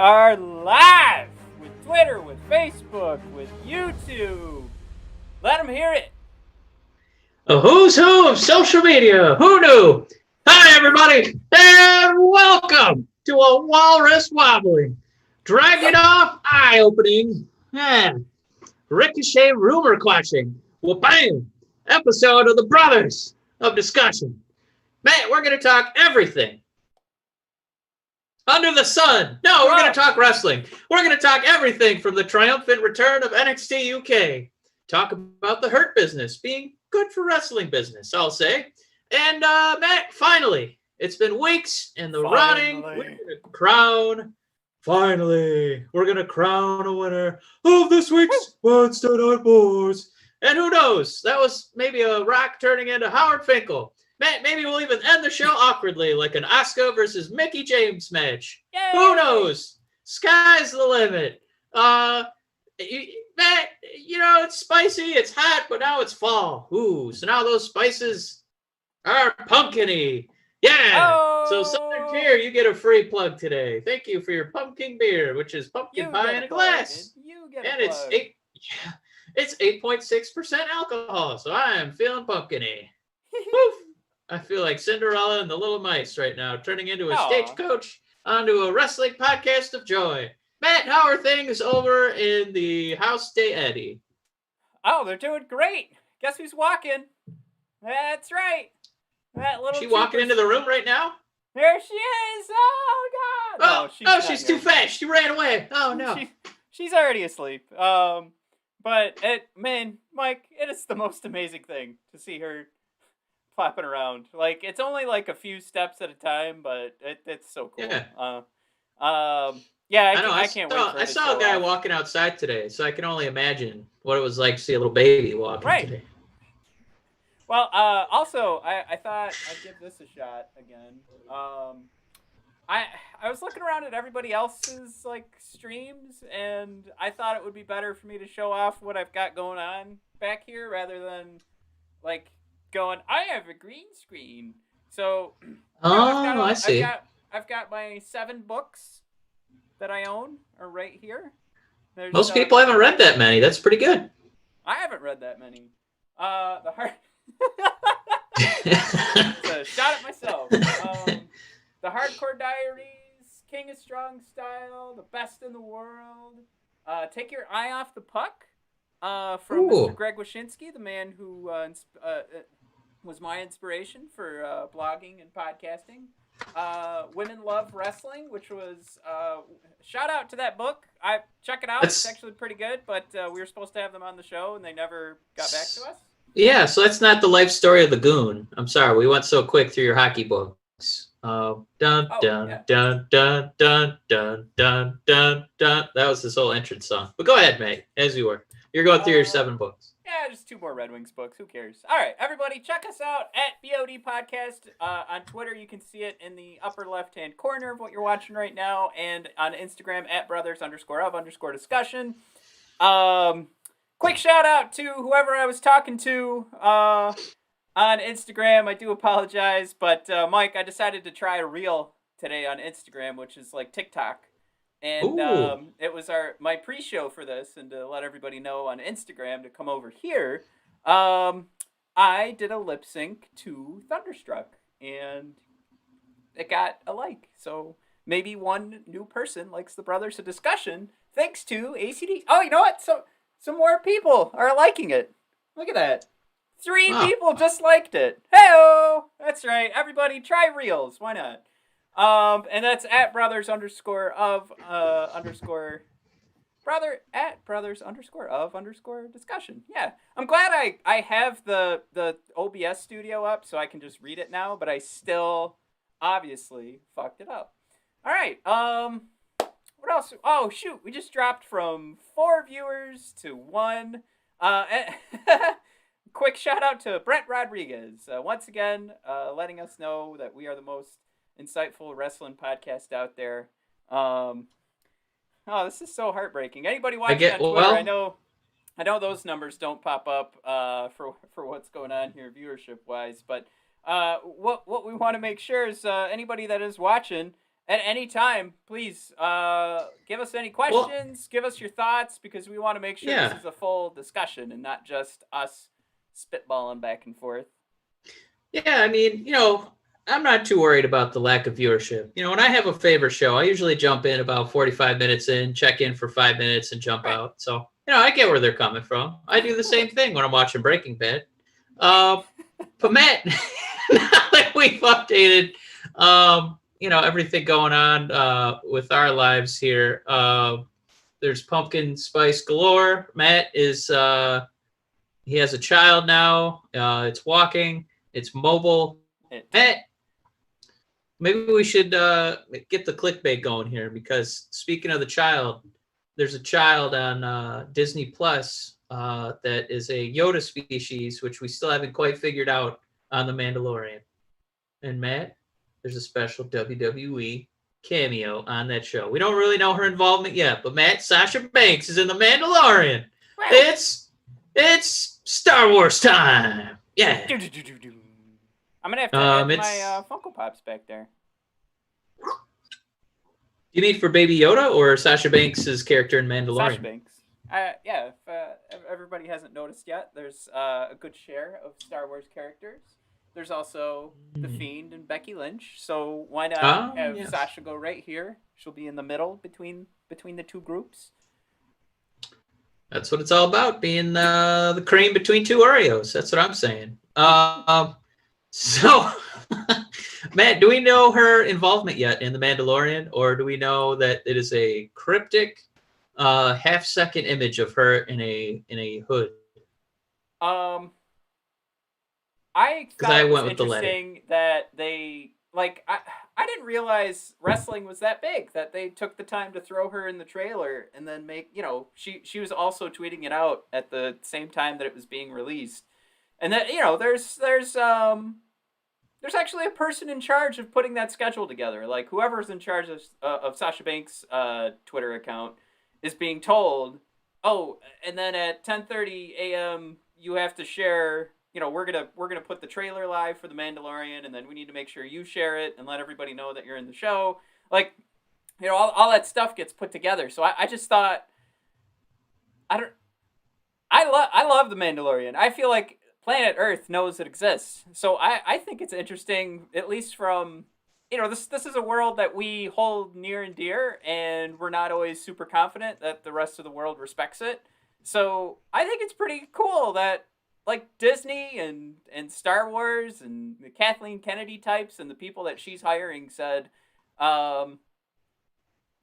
are live with Twitter, with Facebook, with YouTube. Let them hear it. A who's who of social media. Who knew? Hi, everybody, and welcome to a walrus wobbling, Dragunov eye-opening, Ricochet rumor quashing, bam, episode of the Brothers of Discussion. Man, we're going to talk everything under the sun. No, we're going to talk wrestling. We're going to talk everything from the triumphant return of NXT UK. Talk about the Hurt Business being good for wrestling business, I'll say. And, Matt, finally, it's been weeks in the running. We're going to crown, finally, we're going to crown a winner of this week's Wednesday Night Wars. And who knows? That was maybe a Rock turning into Howard Finkel. Matt, maybe we'll even end the show awkwardly, like an Asuka versus Mickie James match. Yay! Who knows? Sky's the limit. Matt, you know, it's spicy, it's hot, but now it's fall. Ooh, so now those spices are pumpkin-y. Yeah! Oh! So Southern Tier, you get a free plug today. Thank you for your pumpkin beer, which is pumpkin pie in a glass. You get and a it's 8.6% alcohol, so I am feeling pumpkin-y. Woof! I feel like Cinderella and the Little Mice right now, turning into a stagecoach onto a wrestling podcast of joy. Matt, how are things over in the House de Eddie? Oh, they're doing great. Guess who's walking? That's right. That little. She walking into the room right now? There she is. Oh God. No, she's too fast. She ran away. Oh no. She's already asleep. But Mike, it is the most amazing thing to see her flapping around. Like, it's only like a few steps at a time, but it's so cool. Yeah. I can't wait for it. I saw a guy walking outside today, so I can only imagine what it was like to see a little baby walking today. Well, also, I thought I'd give this a shot again. I was looking around at everybody else's like streams, and I thought it would be better for me to show off what I've got going on back here rather than like going, I have a green screen. So I see. I've got my 7 books that I own are right here. Most people haven't read that many. That's pretty good. I haven't read that many. It's a shot at myself. The Hardcore Diaries, King of Strong Style, The Best in the World, Take Your Eye Off the Puck, from Mr. Greg Wyshynski, the man who was my inspiration for blogging and podcasting. Women Love Wrestling, which was shout out to that book. Check it out. It's actually pretty good, but we were supposed to have them on the show and they never got back to us. Yeah, so that's not the life story of the Goon. I'm sorry, we went so quick through your hockey books. Dun dun dun dun dun dun dun dun dun. That was his whole entrance song. But go ahead, mate, as you were. You're going through your 7 books. Yeah, just 2 more Red Wings books. Who cares? All right, everybody, check us out at BOD Podcast. On Twitter, you can see it in the upper left-hand corner of what you're watching right now. And on Instagram, at brothers_of_discussion. Quick shout-out to whoever I was talking to on Instagram. I do apologize, but Mike, I decided to try a reel today on Instagram, which is like TikTok. And it was my pre-show for this, and to let everybody know on Instagram to come over here, I did a lip sync to Thunderstruck, and it got a like. So maybe one new person likes the Brothers of Discussion, thanks to ACD. Oh, you know what? So some more people are liking it. Look at that. 3 people just liked it. Hey-o! That's right. Everybody, try reels. Why not? And that's at brothers_of_discussion. Yeah. I'm glad I have the OBS studio up so I can just read it now, but I still obviously fucked it up. All right. What else? Oh, shoot. We just dropped from 4 viewers to 1. Quick shout out to Brent Rodriguez. Once again, letting us know that we are the most insightful wrestling podcast out there. This is so heartbreaking. Anybody watching on Twitter, I know those numbers don't pop up for what's going on here viewership wise, but what we want to make sure is anybody that is watching, at any time, please give us any questions, give us your thoughts, because we want to make sure this is a full discussion and not just us spitballing back and forth. Yeah, I mean, I'm not too worried about the lack of viewership. When I have a favorite show, I usually jump in about 45 minutes in, check in for 5 minutes, and jump out. So, I get where they're coming from. I do the same thing when I'm watching Breaking Bad. But Matt, now that we've updated, everything going on with our lives here, there's pumpkin spice galore. Matt is, he has a child now. It's walking. It's mobile. Matt, maybe we should get the clickbait going here, because speaking of the child, there's a child on Disney Plus that is a Yoda species, which we still haven't quite figured out on The Mandalorian. And Matt, there's a special WWE cameo on that show. We don't really know her involvement yet, but Matt, Sasha Banks is in The Mandalorian. It's Star Wars time. Yeah. I'm going to have to add my Funko Pops back there. You mean for Baby Yoda or Sasha Banks' character in Mandalorian? Sasha Banks. If everybody hasn't noticed yet, there's a good share of Star Wars characters. There's also The Fiend and Becky Lynch. So why not have Sasha go right here? She'll be in the middle between the two groups. That's what it's all about, being the cream between two Oreos. That's what I'm saying. So, Matt, do we know her involvement yet in The Mandalorian, or do we know that it is a cryptic half-second image of her in a hood? I thought it was interesting that they I didn't realize wrestling was that big, that they took the time to throw her in the trailer and then make, she was also tweeting it out at the same time that it was being released. And that, there's actually a person in charge of putting that schedule together. Like, whoever's in charge of Sasha Banks' Twitter account is being told, oh, and then at 10:30 a.m. you have to share. We're gonna put the trailer live for The Mandalorian, and then we need to make sure you share it and let everybody know that you're in the show. Like, all that stuff gets put together. So I just thought, I love The Mandalorian. I feel like planet Earth knows it exists. So I think it's interesting, at least from, this is a world that we hold near and dear, and we're not always super confident that the rest of the world respects it. So I think it's pretty cool that, like, Disney and Star Wars and the Kathleen Kennedy types and the people that she's hiring said,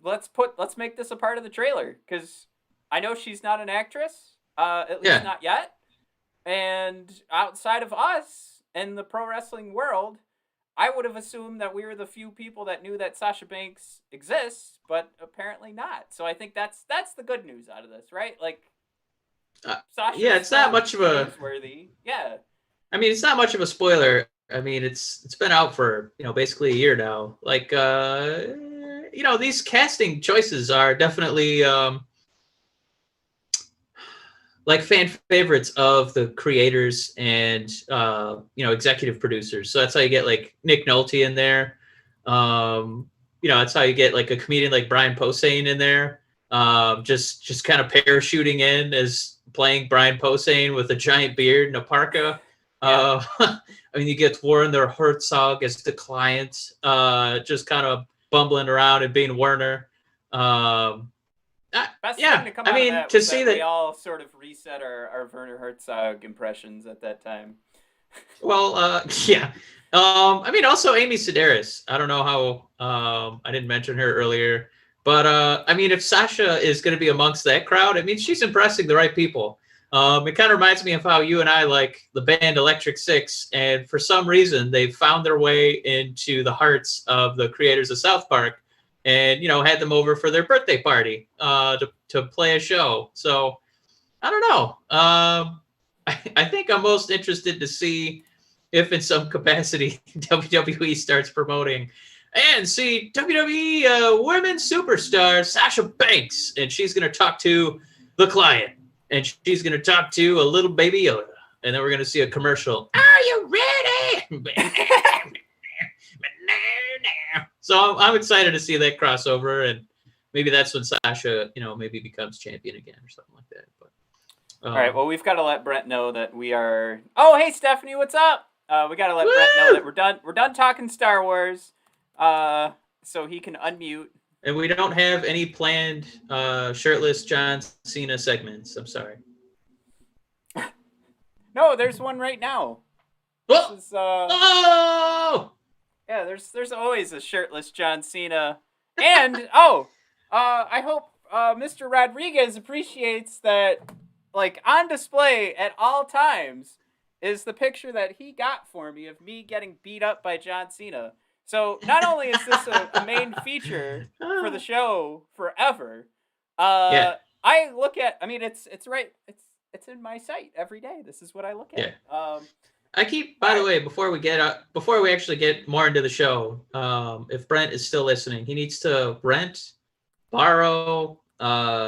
let's make this a part of the trailer, because I know she's not an actress, at least not yet. And outside of us and the pro wrestling world, I would have assumed that we were the few people that knew that Sasha Banks exists, but apparently not. So I think that's the good news out of this, right? Like, Sasha, it's not much of a newsworthy. Yeah. I mean, it's not much of a spoiler. I mean, it's been out for, basically a year now. Like, these casting choices are definitely like fan favorites of the creators and executive producers. So that's how you get like Nick Nolte in there. That's how you get like a comedian like Brian Posehn in there. Just kind of parachuting in as playing Brian Posehn with a giant beard and a parka. I mean, you get Warren their Herzog as the client, just kind of bumbling around and being Werner. Best thing to come out of that to was see that that we all sort of reset our Werner Herzog impressions at that time. Well, I mean, also Amy Sedaris. I don't know how I didn't mention her earlier, but I mean, if Sasha is going to be amongst that crowd, I mean, she's impressing the right people. It kind of reminds me of how you and I like the band Electric Six, and for some reason they've found their way into the hearts of the creators of South Park, and had them over for their birthday party to play a show. So I don't know. I think I'm most interested to see if in some capacity WWE starts promoting and see WWE women's superstar Sasha Banks, and she's going to talk to the client, and she's going to talk to a little baby Yoda, and then we're going to see a commercial. Are you ready? So I'm excited to see that crossover, and maybe that's when Sasha, maybe becomes champion again or something like that. But all right, well, we've got to let Brent know that we are. Oh, hey Stephanie, what's up? We got to let Brent know that we're done. We're done talking Star Wars, so he can unmute. And we don't have any planned shirtless John Cena segments. I'm sorry. No, there's one right now. Oh! This is, Oh! Yeah, there's always a shirtless John Cena. And, I hope Mr. Rodriguez appreciates that, like, on display at all times is the picture that he got for me of me getting beat up by John Cena. So not only is this a main feature for the show forever, Yeah. I look at, I mean, it's right, it's in my sight every day. This is what I look at. Yeah. I keep, by the way, before we actually get more into the show, if Brent is still listening, he needs to rent, borrow,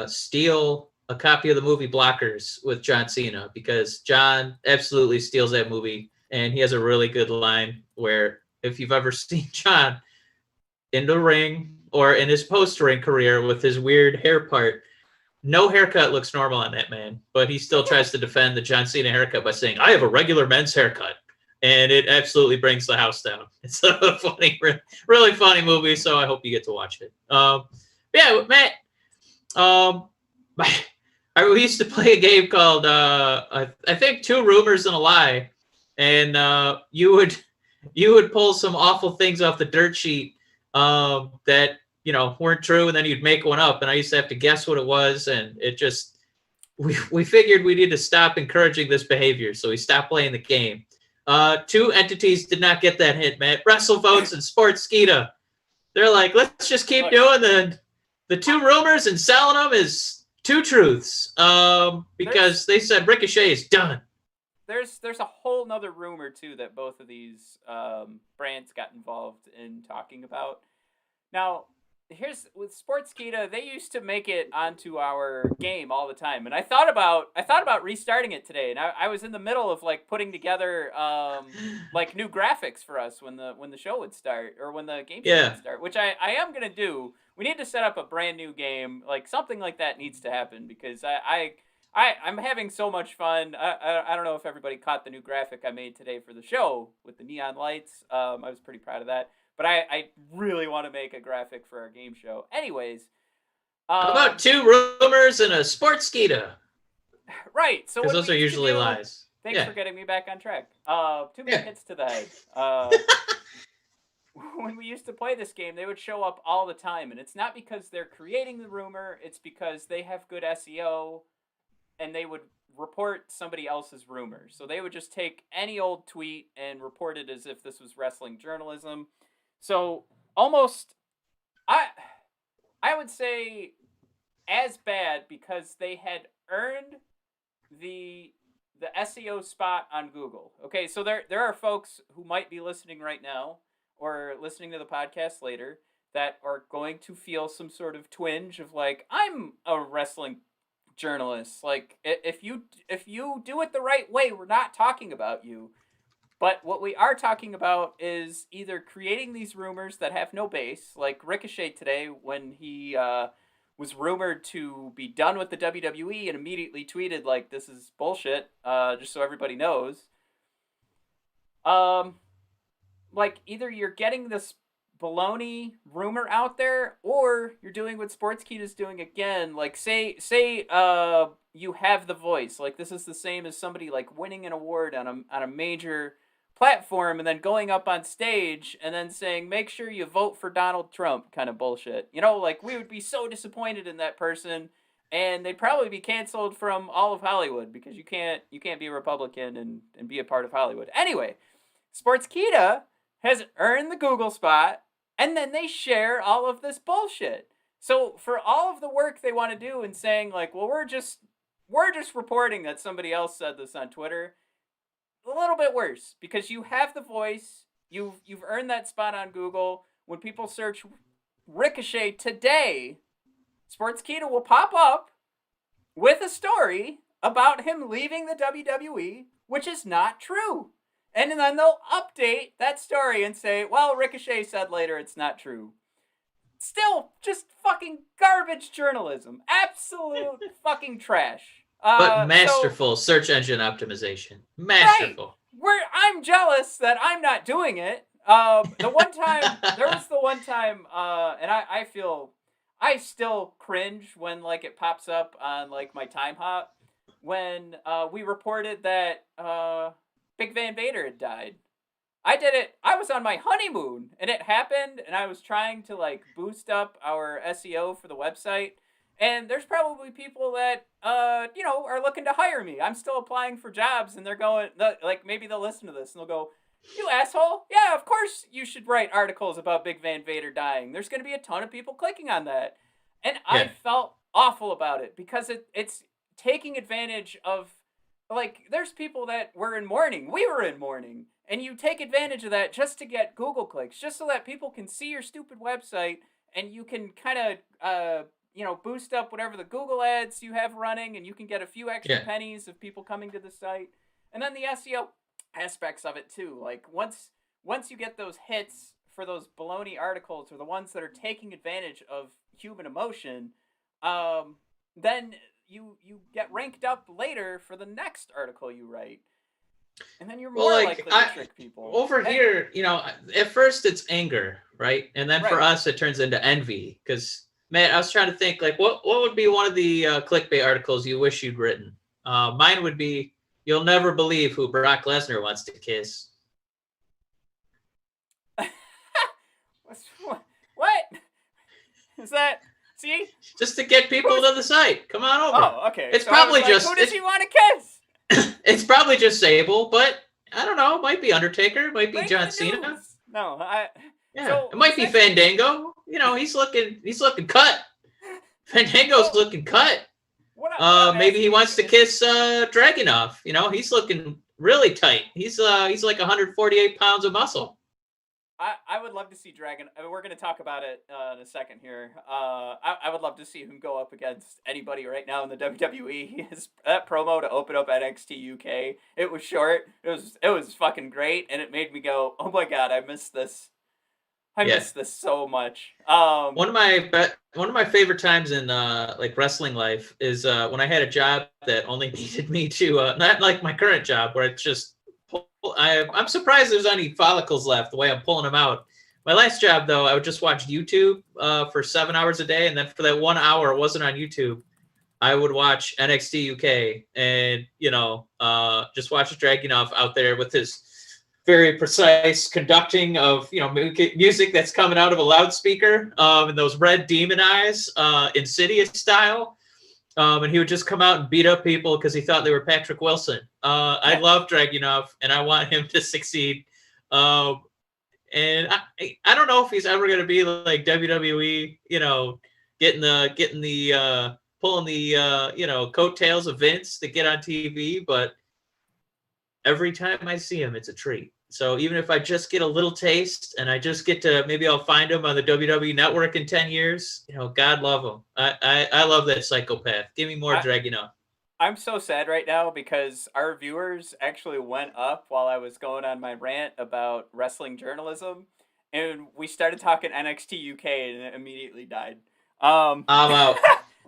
steal a copy of the movie Blockers with John Cena, because John absolutely steals that movie, and he has a really good line where, if you've ever seen John in the ring or in his post-ring career with his weird hair part, no haircut looks normal on that man, but he still tries to defend the John Cena haircut by saying, I have a regular men's haircut. And it absolutely brings the house down. It's a funny, really funny movie, so I hope you get to watch it. Yeah, Matt, we used to play a game called, I think, Two Rumors and a Lie. And you would pull some awful things off the dirt sheet that weren't true, and then you'd make one up, and I used to have to guess what it was, and it just we figured we need to stop encouraging this behavior, so we stopped playing the game. Two entities did not get that hint, Matt. WrestleVotes and Sportskeeda. They're like, let's just keep doing the two rumors and selling them as two truths, because they said Ricochet is done. There's a whole nother rumor too that both of these brands got involved in talking about. Now, here's with Sportskeeda, they used to make it onto our game all the time, and I thought about restarting it today, and I was in the middle of like putting together like new graphics for us when the show would start, or when the game show would start, which I am gonna do. We need to set up a brand new game, like something like that needs to happen, because I'm having so much fun. I don't know if everybody caught the new graphic I made today for the show with the neon lights. I was pretty proud of that. But I really want to make a graphic for our game show. Anyways. How about two rumors and a Sportskeeda? Right. So because those are usually lies. Thanks for getting me back on track. Too many hits to the head. When we used to play this game, they would show up all the time. And it's not because they're creating the rumor. It's because they have good SEO. And they would report somebody else's rumor. So they would just take any old tweet and report it as if this was wrestling journalism. So almost, I would say as bad, because they had earned the SEO spot on Google. Okay, so there are folks who might be listening right now or listening to the podcast later that are going to feel some sort of twinge of like, I'm a wrestling journalist. Like, if you do it the right way, we're not talking about you. But what we are talking about is either creating these rumors that have no base, like Ricochet today when he was rumored to be done with the WWE and immediately tweeted, like, this is bullshit, just so everybody knows. Like, either you're getting this baloney rumor out there, or you're doing what Sportskeeda's doing again. Like, say you have the voice. Like, this is the same as somebody, like, winning an award on a major platform and then going up on stage and then saying, make sure you vote for Donald Trump, kind of bullshit. Like, we would be so disappointed in that person, and they'd probably be canceled from all of Hollywood, because you can't be a Republican and be a part of Hollywood. Anyway, Sportskeeda has earned the Google spot, and then they share all of this bullshit. So for all of the work they want to do and saying, like, well, we're just reporting that somebody else said this on Twitter, a little bit worse, because you have the voice, you've earned that spot on Google. When people search Ricochet today, Sportskeeda will pop up with a story about him leaving the WWE, which is not true. And then they'll update that story and say, well, Ricochet said later it's not true. Still, just fucking garbage journalism. Absolute fucking trash. But masterful search engine optimization. Masterful. Right. I'm jealous that I'm not doing it. There was the one time, and I feel, I still cringe when like it pops up on like my time hop when we reported that Big Van Vader had died. I did it. I was on my honeymoon and it happened, and I was trying to like boost up our SEO for the website. And there's probably people that are looking to hire me. I'm still applying for jobs, and they're going like maybe they'll listen to this and they'll go, "You asshole! Yeah, of course you should write articles about Big Van Vader dying. There's going to be a ton of people clicking on that." And I felt awful about it because it's taking advantage of, like, there's people that were in mourning. We were in mourning. And you take advantage of that just to get Google clicks, just so that people can see your stupid website and you can kind of, boost up whatever the Google ads you have running, and you can get a few extra pennies of people coming to the site. And then the SEO aspects of it too. Like once you get those hits for those baloney articles, or the ones that are taking advantage of human emotion, then you get ranked up later for the next article you write. And then you're more likely to trick people. Over here, at first it's anger, right? And then for us, it turns into envy. Because, man, I was trying to think, like, what would be one of the clickbait articles you wish you'd written? Mine would be, "You'll never believe who Brock Lesnar wants to kiss." What? Is that... See? Just to get people to the site. Come on over. Oh, okay. It's probably just... Who does he want to kiss? It's probably just Sable, but I don't know. It might be Undertaker. It might be John Cena. No, it might be Fandango. He's looking cut. Fandango's looking cut. Maybe he wants to kiss Dragunov. He's looking really tight. He's like 148 pounds of muscle. I would love to see Dragon. I mean, we're going to talk about it in a second here. I would love to see him go up against anybody right now in the WWE. That promo to open up NXT UK, it was short. It was fucking great, and it made me go, "Oh my god, I missed this. I missed this so much." One of my favorite times in like wrestling life is when I had a job that only needed me to not like my current job where it's just. I'm surprised there's any follicles left the way I'm pulling them out. My last job, though, I would just watch YouTube for 7 hours a day. And then for that 1 hour, it wasn't on YouTube. I would watch NXT UK and, just watch Dragunov out there with his very precise conducting of, music that's coming out of a loudspeaker and those red demon eyes, Insidious style. And he would just come out and beat up people because he thought they were Patrick Wilson. I love Dragunov, and I want him to succeed. And I don't know if he's ever going to be like WWE, getting the pulling the coattails of Vince to get on TV. But every time I see him, it's a treat. So even if I just get a little taste and I just get to, maybe I'll find him on the WWE Network in 10 years, God love him. I love that psychopath. Give me more Dragunov. I'm so sad right now because our viewers actually went up while I was going on my rant about wrestling journalism, and we started talking NXT UK and it immediately died. I'm out.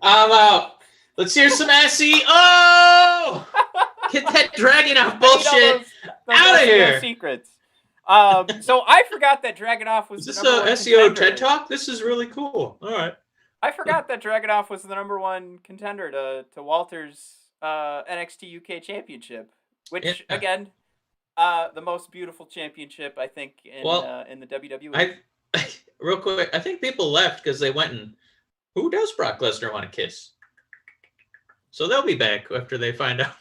I'm out. Let's hear some SEO. Get that Dragunov bullshit out of here. Secrets. So I forgot that Dragunov was. Is this a SEO TED Talk? This is really cool. All right. I forgot that Dragunov was the number one contender to Walter's NXT UK championship, which again, the most beautiful championship I think in the WWE. Real quick, I think people left because they went and who does Brock Lesnar want to kiss? So they'll be back after they find out.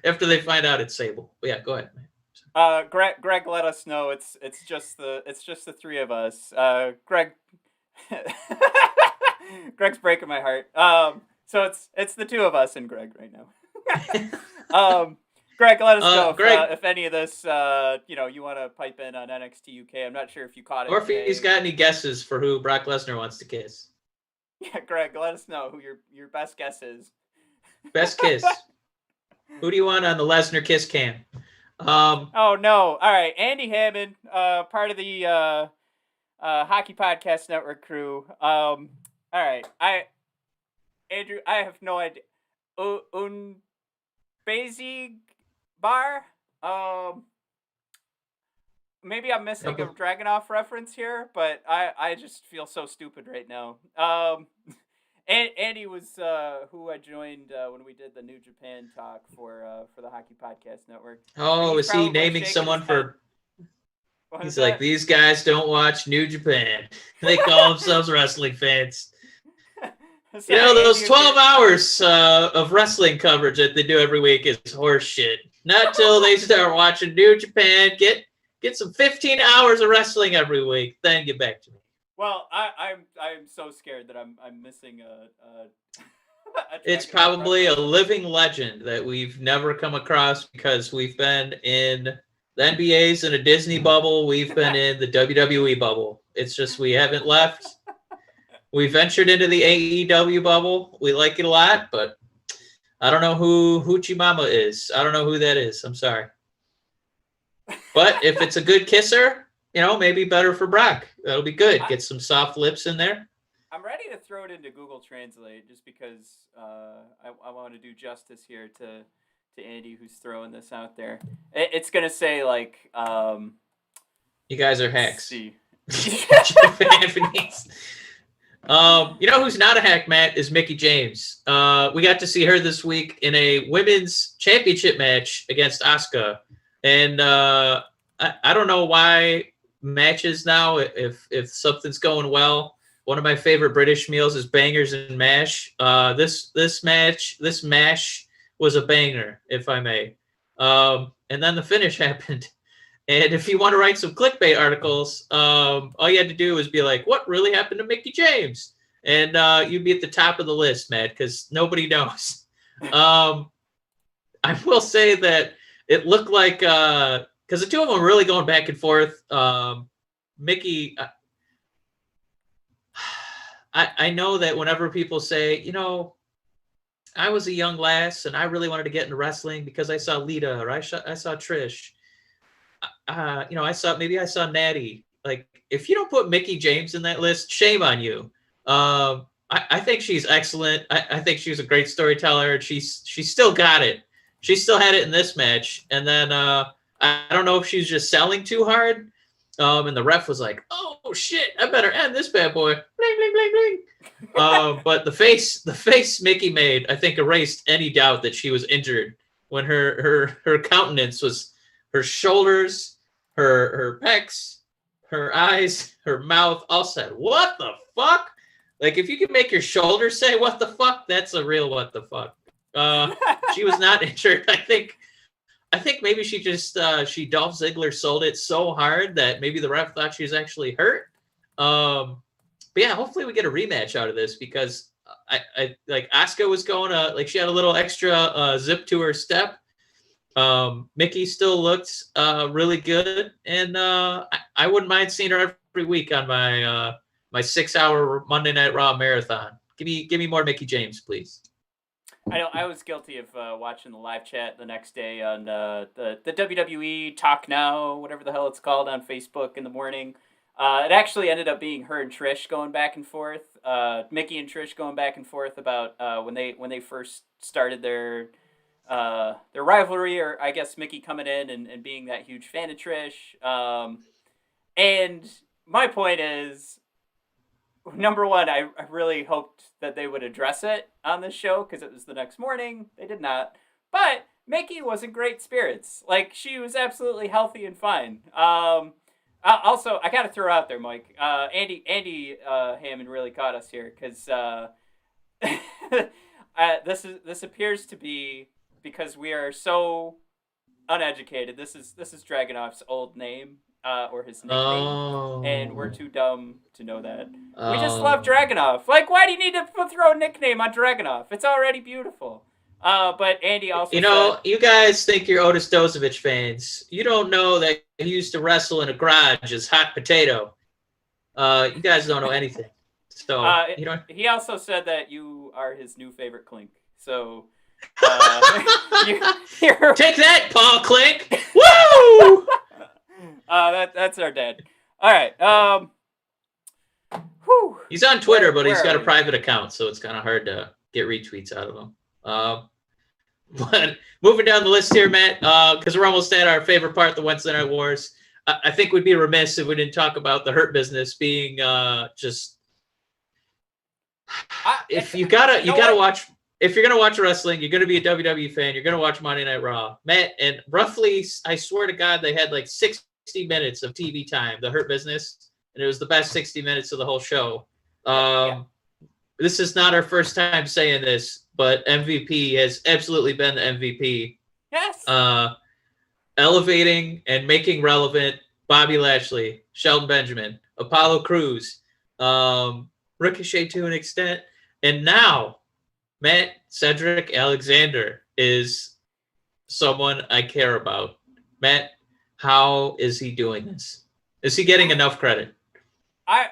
After they find out it's Sable. But yeah, go ahead, man. Greg let us know it's just the three of us. Greg Greg's breaking my heart. So it's the two of us and Greg right now. Greg, let us know if any of this you want to pipe in on NXT UK. I'm not sure if you caught it. Or if he's got any guesses for who Brock Lesnar wants to kiss. Yeah, Greg, let us know who your best guess is. Best kiss. Who do you want on the Lesnar kiss cam? Oh no! All right, Andy Hammond, part of the Hockey Podcast Network crew. All right, Andrew, I have no idea. Un Basic Bar. Maybe I'm missing a Dragunov reference here, but I just feel so stupid right now. Andy was who I joined when we did the New Japan talk for the Hockey Podcast Network. Oh, is he naming someone for? He's like, these guys don't watch New Japan. They call themselves wrestling fans. You know, those 12 hours of wrestling coverage that they do every week is horse shit. Not till they start watching New Japan, get some 15 hours of wrestling every week, then get back to me. Well, I'm so scared that I'm missing a it's probably a living legend that we've never come across because we've been in the NBA's in a Disney bubble. We've been in the WWE bubble. It's just we haven't left. We ventured into the AEW bubble. We like it a lot, but I don't know who Hoochie Mama is. I don't know who that is. I'm sorry. But if it's a good kisser, maybe better for Brock. That'll be good. Get some soft lips in there. I'm ready to throw it into Google Translate just because I want to do justice here to Andy who's throwing this out there. It's going to say like... you guys are hacks. See. Japanese. Who's not a hack, Matt, is Mickie James. We got to see her this week in a women's championship match against Asuka. And I don't know why matches now, if something's going well. One of my favorite British meals is bangers and mash. This mash was a banger, if I may. And then the finish happened. And if you want to write some clickbait articles, all you had to do was be like, what really happened to Mickie James? And you'd be at the top of the list, Matt, because nobody knows. I will say that it looked like, because the two of them were really going back and forth. Mickie, I know that whenever people say, I was a young lass and I really wanted to get into wrestling because I saw Lita or I saw Trish. I saw Natty. Like, if you don't put Mickie James in that list, shame on you. I think she's excellent. I think she's a great storyteller. She's still got it. She still had it in this match. And then I don't know if she was just selling too hard. And the ref was like, oh shit, I better end this bad boy. Bling, bling, bling, bling. But the face Mickie made, I think, erased any doubt that she was injured when her countenance was her shoulders, her pecs, her eyes, her mouth all said, what the fuck? Like, if you can make your shoulders say what the fuck, that's a real what the fuck. She was not injured. I think maybe she just she Dolph Ziggler sold it so hard that maybe the ref thought she was actually hurt. But yeah, hopefully we get a rematch out of this because I like Asuka was going like she had a little extra zip to her step. Mickie still looked really good, and I wouldn't mind seeing her every week on my my 6-hour Monday Night Raw marathon. Give me more Mickie James, please. I know I was guilty of watching the live chat the next day on the WWE Talk Now, whatever the hell it's called, on Facebook in the morning. It actually ended up being her and Trish going back and forth. Mickie and Trish going back and forth about when they first started their rivalry, or I guess Mickie coming in and being that huge fan of Trish. And my point is, number one, I really hoped that they would address it on this show because it was the next morning. They did not. But Mickie was in great spirits. Like, she was absolutely healthy and fine. Also, I got to throw out there, Mike. Andy Hammond really caught us here because this appears to be because we are so uneducated. This is Dragunov's old name. Or his nickname, and we're too dumb to know that. We just love Dragunov. Like, why do you need to throw a nickname on Dragunov? It's already beautiful. But Andy also said, you guys think you're Otis Dozovich fans. You don't know that he used to wrestle in a garage as Hot Potato. You guys don't know anything. So he also said that you are his new favorite Clink. So take that, Paul Clink. Woo! Woo! That's our dad. All right. Whew. He's on Twitter, but Where he's got are a we? private account, so it's kind of hard to get retweets out of him. But moving down the list here, Matt, because we're almost at our favorite part, the Wednesday Night Wars. I think we'd be remiss if we didn't talk about the Hurt Business being just. If you gotta watch. If you're gonna watch wrestling, you're gonna be a WWE fan. You're gonna watch Monday Night Raw, Matt. And roughly, I swear to God, they had like 60 minutes of TV time. The Hurt Business, and it was the best 60 minutes of the whole show. This is not our first time saying this, but MVP has absolutely been the MVP. Yes. Elevating and making relevant Bobby Lashley, Shelton Benjamin, Apollo Crews, Ricochet to an extent, and now Matt Cedric Alexander is someone I care about. Matt, how is he doing this? Is he getting enough credit?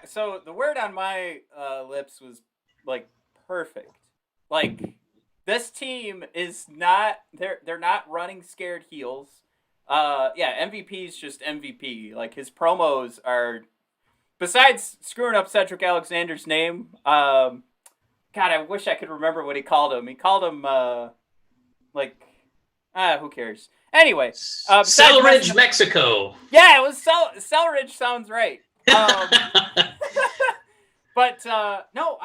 So the word on my lips was like perfect. Like this team is not they're not running scared heels. MVP is just MVP. Like his promos are, besides screwing up Cedric Alexander's name. God, I wish I could remember what he called him. He called him who cares? Anyway, Selridge, Mexico. Yeah, it was Selridge. Sounds right. But no,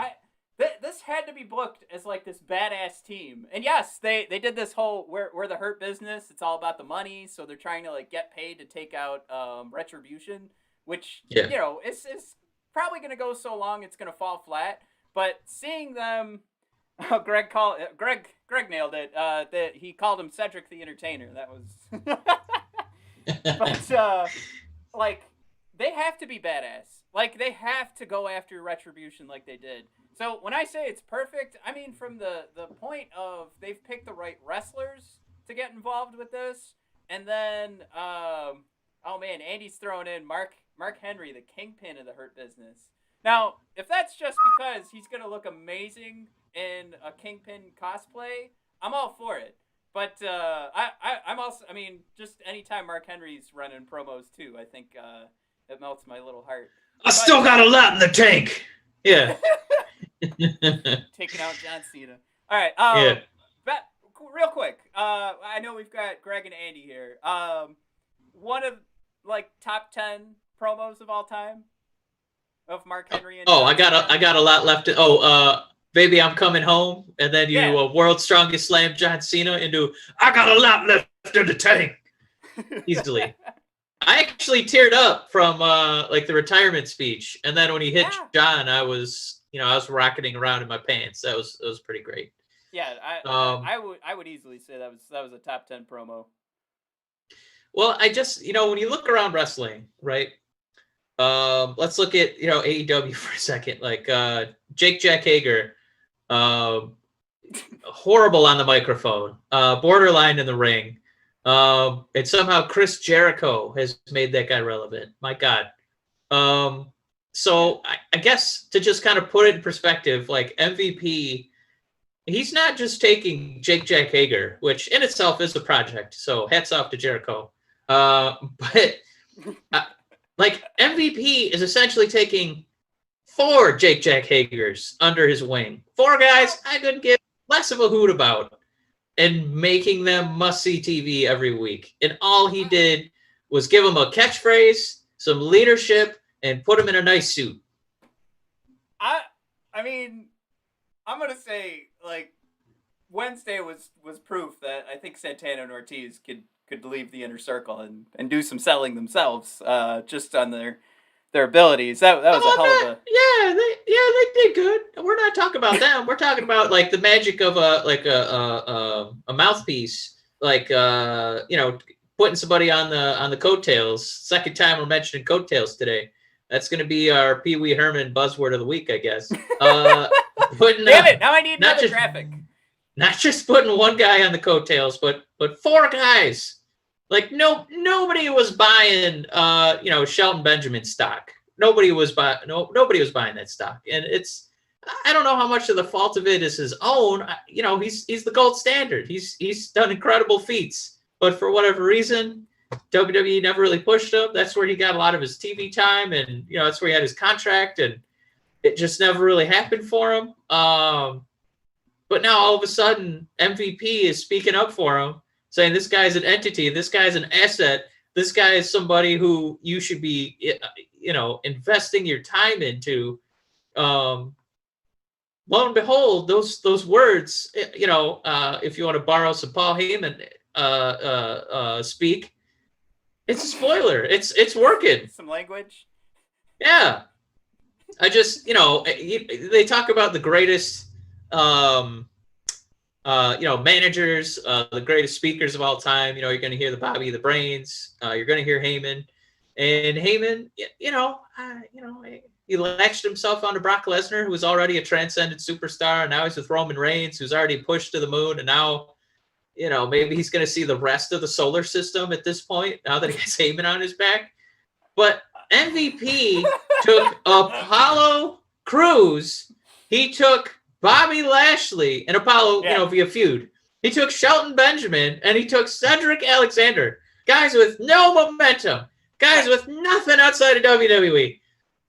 this had to be booked as like this badass team. And yes, they did this whole we're the Hurt Business. It's all about the money, so they're trying to like get paid to take out Retribution, which is probably going to go so long it's going to fall flat. But seeing them, Greg nailed it. That he called him Cedric the Entertainer. That was, but like they have to be badass. Like they have to go after Retribution like they did. So when I say it's perfect, I mean from the point of they've picked the right wrestlers to get involved with this, and then Andy's throwing in Mark Henry, the kingpin of the Hurt Business. Now, if that's just because he's going to look amazing in a Kingpin cosplay, I'm all for it. But I'm also, just anytime Mark Henry's running promos too, I think it melts my little heart. Still got a lot in the tank. Yeah. Taking out John Cena. All right. Real quick. I know we've got Greg and Andy here. One of top 10 promos of all time. Of Mark Henry and I got a lot left. Baby, I'm coming home, and then you World's Strongest Slam John Cena into I got a lot left in the tank. Easily. I actually teared up from the retirement speech, and then when he hit John, I was rocketing around in my pants. That was pretty great. Yeah, I would easily say that was a top 10 promo. Well, I just when you look around wrestling, right? Let's look at AEW for a second. Like Jake Jack Hager, horrible on the microphone, borderline in the ring, and somehow Chris Jericho has made that guy relevant. My God. So I guess to just kind of put it in perspective, like MVP, he's not just taking Jake Jack Hager, which in itself is a project. So hats off to Jericho. But MVP is essentially taking 4 Jake Jack Hagers under his wing. 4 guys I couldn't give less of a hoot about, and making them must-see TV every week. And all he did was give them a catchphrase, some leadership, and put them in a nice suit. I'm going to say, Wednesday was proof that I think Santana and Ortiz could leave the inner circle and do some selling themselves, just on their abilities. That was a hell of a they did good. We're not talking about them. We're talking about the magic of a mouthpiece, putting somebody on the coattails. Second time we're mentioning coattails today. That's going to be our Pee Wee Herman buzzword of the week, I guess. Damn it! Now I need another traffic. Not just putting one guy on the coattails, but 4 guys. Nobody was buying Shelton Benjamin stock. Nobody was buying that stock. And I don't know how much of the fault of it is his own. He's the gold standard. He's done incredible feats. But for whatever reason, WWE never really pushed him. That's where he got a lot of his TV time, and that's where he had his contract, and it just never really happened for him. But now all of a sudden, MVP is speaking up for him, saying this guy's an entity, this guy's an asset, this guy is somebody who you should be, investing your time into. Lo and behold, those words, if you want to borrow some Paul Heyman speak, it's a spoiler. It's working. Some language. Yeah. I just, they talk about the greatest, managers, the greatest speakers of all time. You're going to hear the Bobby the Brains. You're going to hear Heyman. And Heyman, he latched himself onto Brock Lesnar, who was already a transcendent superstar. And now he's with Roman Reigns, who's already pushed to the moon. And now, maybe he's going to see the rest of the solar system at this point, now that he has Heyman on his back. But MVP took Apollo Crews. He took Bobby Lashley and Apollo, via feud. He took Shelton Benjamin and he took Cedric Alexander. Guys with no momentum. Guys with nothing outside of WWE.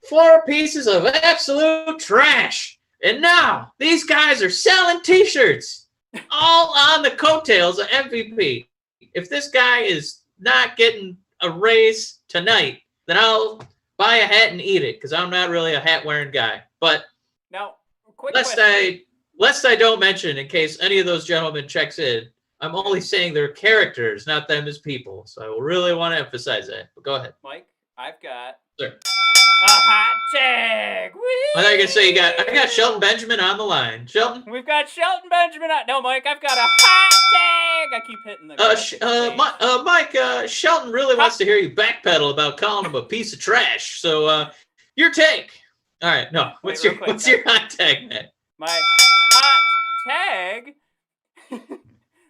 4 pieces of absolute trash. And now these guys are selling t-shirts all on the coattails of MVP. If this guy is not getting a raise tonight, then I'll buy a hat and eat it, because I'm not really a hat-wearing guy. But now, lest I don't mention, in case any of those gentlemen checks in, I'm only saying they're characters, not them as people. So I really want to emphasize that. But go ahead. Mike, I've got Sir. a hot tag. Whee! I thought you were going to say I got Shelton Benjamin on the line. Shelton? We've got Shelton Benjamin on. No, Mike, I've got a hot tag. I keep hitting the Mike, Shelton really wants to hear you backpedal about calling him a piece of trash. So your take. All right, no. What's your hot tag, man? My hot tag.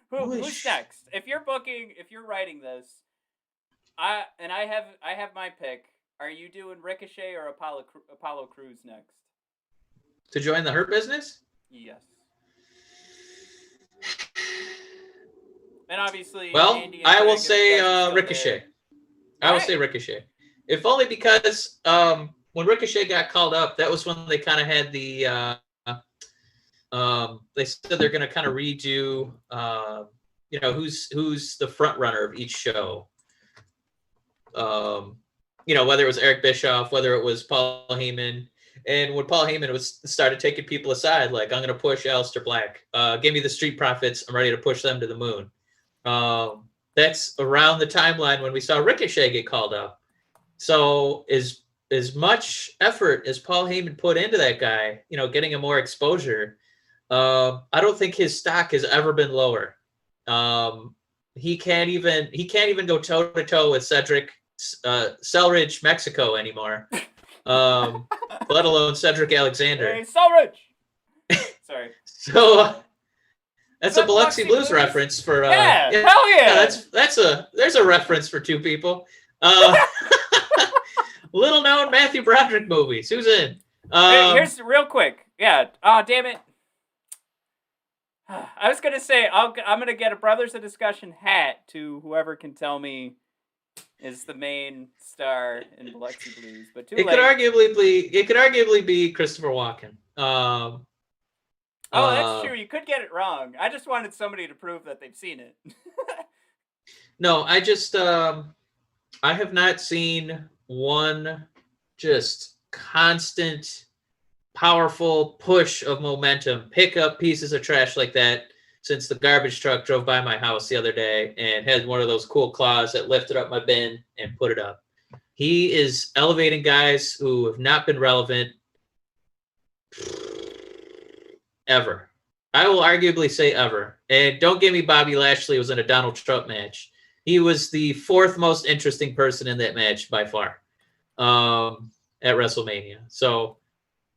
Who's next? If you're writing this, I have my pick. Are you doing Ricochet or Apollo Crews next? To join the Hurt Business? Yes. And obviously, well, I will say Ricochet. I will say Ricochet. If only because when Ricochet got called up, that was when they kind of had the they said they're going to kind of redo who's the front runner of each show. Whether it was Eric Bischoff, whether it was Paul Heyman. And when Paul Heyman started taking people aside, like, I'm going to push Aleister Black. Give me the Street Profits. I'm ready to push them to the moon. That's around the timeline when we saw Ricochet get called up. So as much effort as Paul Heyman put into that guy, getting him more exposure, I don't think his stock has ever been lower. He can't even go toe to toe with Cedric Selridge, Mexico anymore. Let alone Cedric Alexander. Hey, Selridge. Sorry. So that's a Biloxi Blues reference for hell yeah. There's a reference for 2 people. Little known Matthew Broderick movies. Who's in? Here's real quick. Yeah. Oh, damn it. I was gonna say I'm gonna get a Brothers of Discussion hat to whoever can tell me is the main star in Biloxi Blues, but it could arguably be Christopher Walken. That's true. You could get it wrong. I just wanted somebody to prove that they've seen it. No, I just I have not seen one just constant, powerful push of momentum, pick up pieces of trash like that since the garbage truck drove by my house the other day and had one of those cool claws that lifted up my bin and put it up. He is elevating guys who have not been relevant ever. I will arguably say ever. And don't give me Bobby Lashley was in a Donald Trump match. He was the 4th most interesting person in that match by far at WrestleMania. So,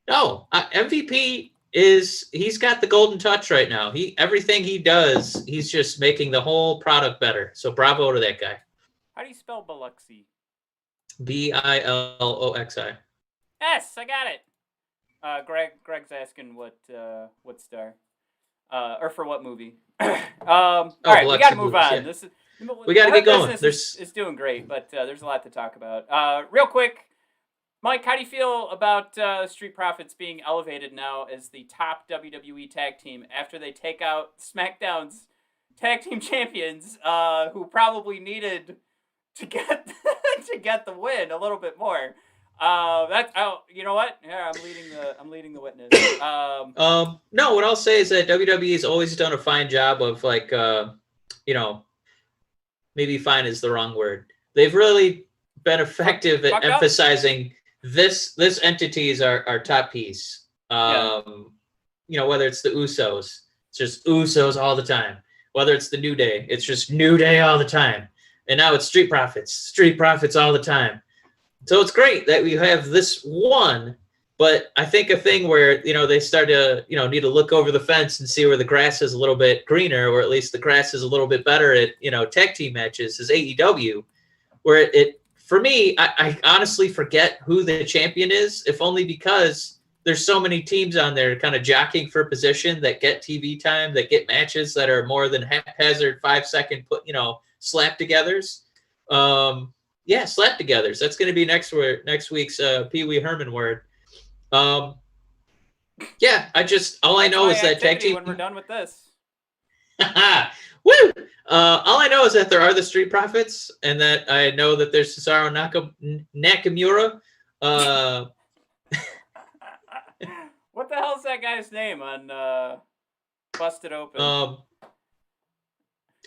no, MVP he's got the golden touch right now. Everything he does, he's just making the whole product better. So bravo to that guy. How do you spell Biloxi? Biloxi. Yes, I got it. Greg's asking what star, or for what movie. All right, we got to move on. Yeah. This we got to get going. Is doing great, but there's a lot to talk about. Real quick, Mike, how do you feel about Street Profits being elevated now as the top WWE tag team after they take out SmackDown's tag team champions, who probably needed to get the win a little bit more? You know what? Yeah, I'm leading the witness. No, what I'll say is that WWE's always done a fine job of maybe fine is the wrong word. They've really been effective at emphasizing this entity is our top piece. Whether it's the Usos, it's just Usos all the time. Whether it's the New Day, it's just New Day all the time. And now it's Street Profits all the time. So it's great that we have this one, but I think a thing where, they start to, need to look over the fence and see where the grass is a little bit greener, or at least the grass is a little bit better at, tag team matches is AEW, where it for me, I honestly forget who the champion is, if only because there's so many teams on there kind of jockeying for position that get TV time, that get matches that are more than haphazard 5-second slap-togethers. Slap-togethers. That's going to be next week's Pee Wee Herman word. All I know is that tag team. When we're done with this. Woo! All I know is that there are the Street Profits, and that I know that there's Cesaro Nakamura. What the hell's that guy's name on Busted Open?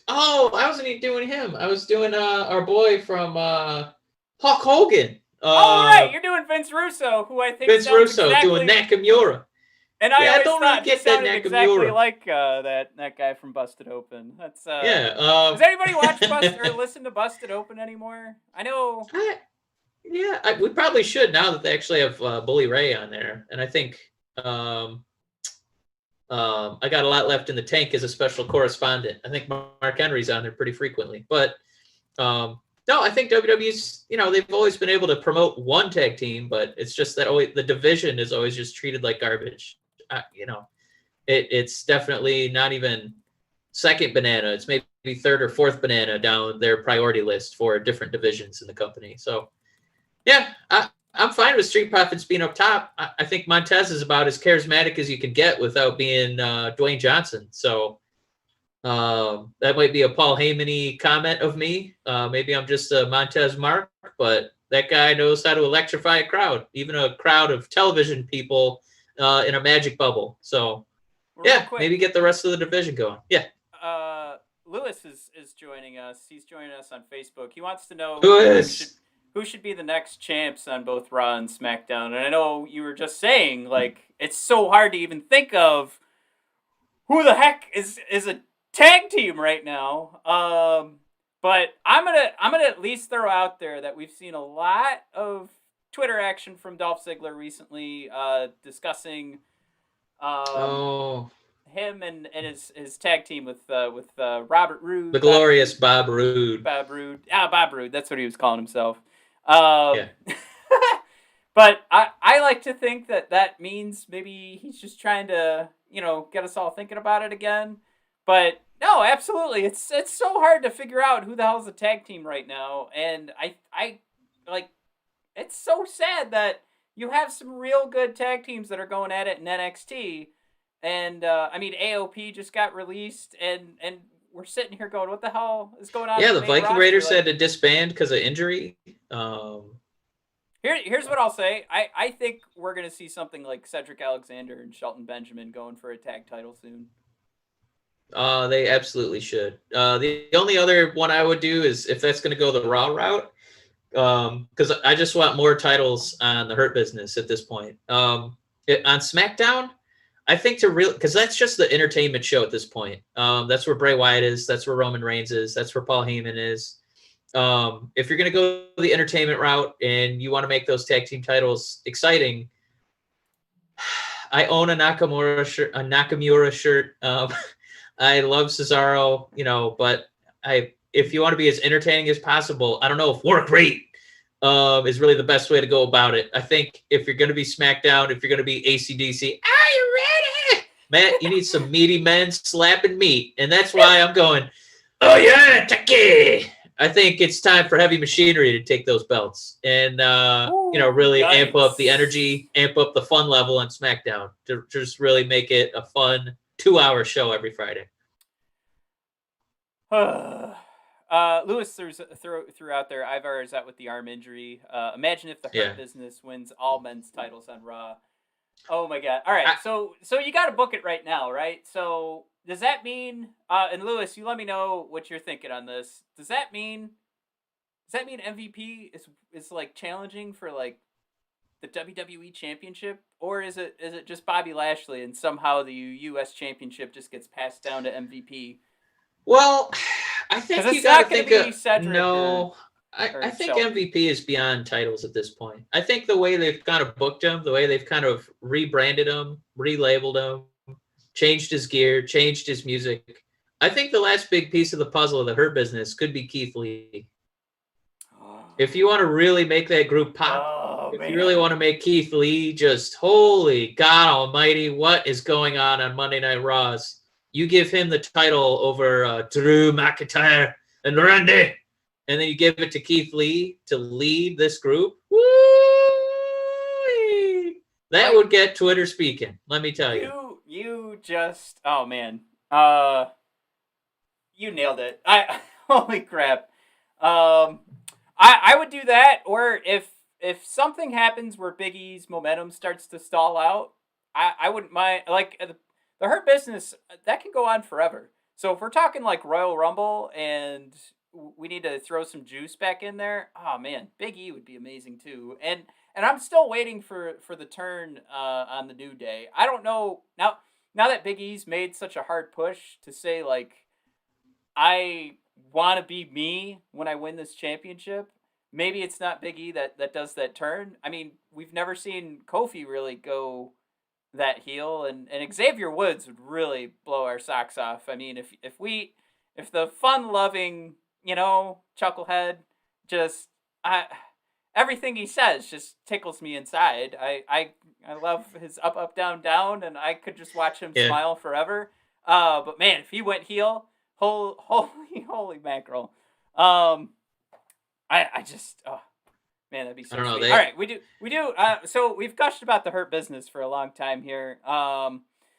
I wasn't even doing him. I was doing our boy from Hulk Hogan. Right, you're doing Vince Russo, who I think Vince Russo doing Nakamura. And I don't really get that Nakamura. Exactly like that guy from Busted Open. That's does anybody watch or listen to Busted Open anymore? I know. We probably should now that they actually have Bully Ray on there, and I think I got a lot left in the tank as a special correspondent. I think Mark Henry's on there pretty frequently, but no, I think WWE's, they've always been able to promote one tag team, but it's just that the division is always just treated like garbage. It's definitely not even second banana. It's maybe third or fourth banana down their priority list for different divisions in the company. So, yeah, I'm fine with Street Profits being up top. I think Montez is about as charismatic as you can get without being Dwayne Johnson. So that might be a Paul Heyman-y comment of me. Maybe I'm just a Montez mark, but that guy knows how to electrify a crowd, even a crowd of television people in a magic bubble. So, maybe get the rest of the division going. Yeah. Lewis is joining us. He's joining us on Facebook. He wants to know who should be the next champs on both Raw and SmackDown. And I know you were just saying, it's so hard to even think of who the heck is a tag team right now. But I'm gonna at least throw out there that we've seen a lot of Twitter action from Dolph Ziggler recently, discussing him and his tag team with Robert Roode, the glorious Bob Roode. Bob Roode. That's what he was calling himself. But I like to think that means maybe he's just trying to get us all thinking about it again. But no, absolutely, it's so hard to figure out who the hell's a tag team right now, and I it's so sad that you have some real good tag teams that are going at it in NXT, and AOP just got released, and we're sitting here going, what the hell is going on? Yeah, the Viking Raiders had to disband because of injury. Here's what I'll say. I think we're going to see something like Cedric Alexander and Shelton Benjamin going for a tag title soon. They absolutely should. The only other one I would do is if that's going to go the Raw route, because I just want more titles on the Hurt Business at this point. On SmackDown, I think because that's just the entertainment show at this point. That's where Bray Wyatt is. That's where Roman Reigns is. That's where Paul Heyman is. If you're going to go the entertainment route and you want to make those tag team titles exciting, I own a Nakamura shirt. I love Cesaro, but if you want to be as entertaining as possible, I don't know if work rate is really the best way to go about it. I think if you're going to be SmackDown, if you're going to be AC/DC, are you ready? Matt, you need some meaty men slapping meat. And that's why I'm going, oh yeah, Taki! I think it's time for Heavy Machinery to take those belts and really amp up the energy, amp up the fun level on SmackDown to just really make it a fun 2-hour show every Friday. Lewis threw out there, Ivar is out with the arm injury. Imagine if the Hurt Business wins all men's titles on Raw. Oh my God! All right, so you got to book it right now, right? So does that mean? And Lewis, you let me know what you're thinking on this. Does that mean MVP is like challenging for like the WWE Championship, or is it just Bobby Lashley and somehow the U.S. Championship just gets passed down to MVP? Well, I think you got to think of no. I think MVP is beyond titles at this point. I think the way they've kind of booked him, the way they've kind of rebranded him, relabeled him, changed his gear, changed his music. I think the last big piece of the puzzle of the Hurt Business could be Keith Lee. If you want to really make that group pop, you really want to make Keith Lee just, holy God almighty, what is going on Monday Night Raws? You give him the title over Drew McIntyre and Randy, and then you give it to Keith Lee to lead this group. Woo! That would get Twitter speaking, let me tell you. You just, oh man. You nailed it. Holy crap. I would do that, or if something happens where Big E's momentum starts to stall out, I wouldn't mind, like, the Hurt Business, that can go on forever. So if we're talking like Royal Rumble and we need to throw some juice back in there, oh man, Big E would be amazing too. And I'm still waiting for the turn on the New Day. I don't know, now that Big E's made such a hard push to say, like, I want to be me when I win this championship, maybe it's not Big E that does that turn. I mean, we've never seen Kofi really go that heel, and Xavier Woods would really blow our socks off. I mean, if the fun-loving, chucklehead just, everything he says just tickles me inside. I love his up, down, down, and I could just watch him smile forever. But man, if he went heel, holy mackerel. I just, man, that'd be so sweet. All right, we do. So we've gushed about the Hurt Business for a long time here.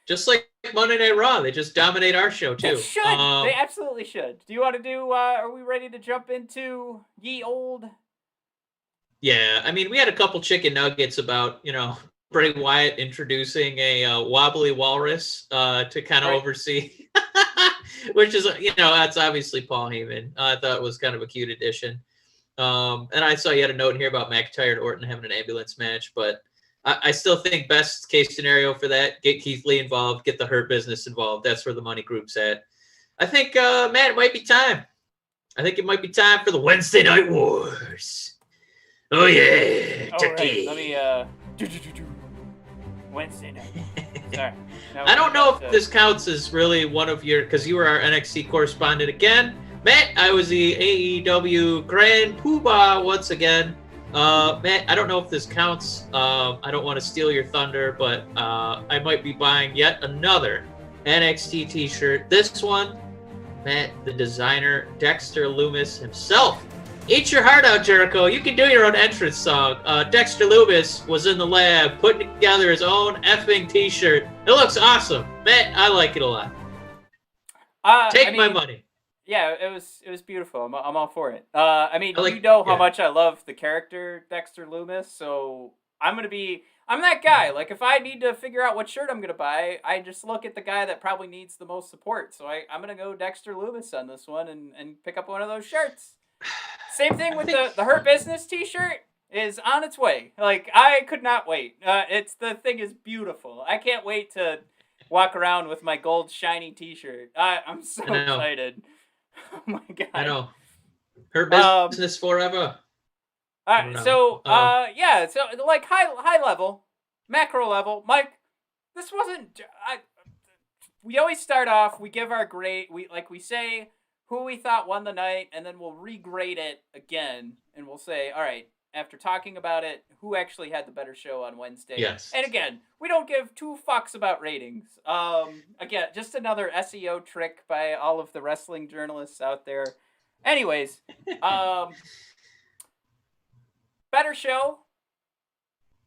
Just like Monday Night Raw, they just dominate our show too. They should. They absolutely should. Do you want to do? Are we ready to jump into ye old? Yeah, I mean, we had a couple chicken nuggets about Bray Wyatt introducing a wobbly walrus to kind of oversee, which is that's obviously Paul Heyman. I thought it was kind of a cute addition. And I saw you had a note in here about McIntyre and Orton having an ambulance match, but I still think best case scenario for that, get Keith Lee involved, get the Hurt Business involved. That's where the money group's at. I think, Matt, it might be time. I think it might be time for the Wednesday Night Wars. Oh, yeah. Right. Let me, Wednesday night. Sorry. I don't know if this counts as really one of your, because you were our NXT correspondent again. Matt, I was the AEW Grand Poobah once again. Matt, I don't know if this counts. I don't want to steal your thunder, but I might be buying yet another NXT t-shirt. This one, Matt, the designer, Dexter Lumis himself. Eat your heart out, Jericho. You can do your own entrance song. Dexter Lumis was in the lab putting together his own effing t-shirt. It looks awesome. Matt, I like it a lot. Take my money. Yeah, it was beautiful. I'm all for it. I mean, how much I love the character Dexter Lumis, so I'm that guy. Like, if I need to figure out what shirt I'm gonna buy, I just look at the guy that probably needs the most support. So I'm gonna go Dexter Lumis on this one and pick up one of those shirts. Same thing with the Hurt Business t-shirt is on its way. Like, I could not wait. The thing is beautiful. I can't wait to walk around with my gold shiny t-shirt. I'm so excited. Oh my God. I know. Hurt Business forever. All right. So, so like high level, macro level, Mike, this wasn't, we always start off, we give our grade, we say who we thought won the night, and then we'll regrade it again, and we'll say, all right, after talking about it, who actually had the better show on Wednesday? Yes. And again, we don't give two fucks about ratings. Again, just another SEO trick by all of the wrestling journalists out there. Anyways, better show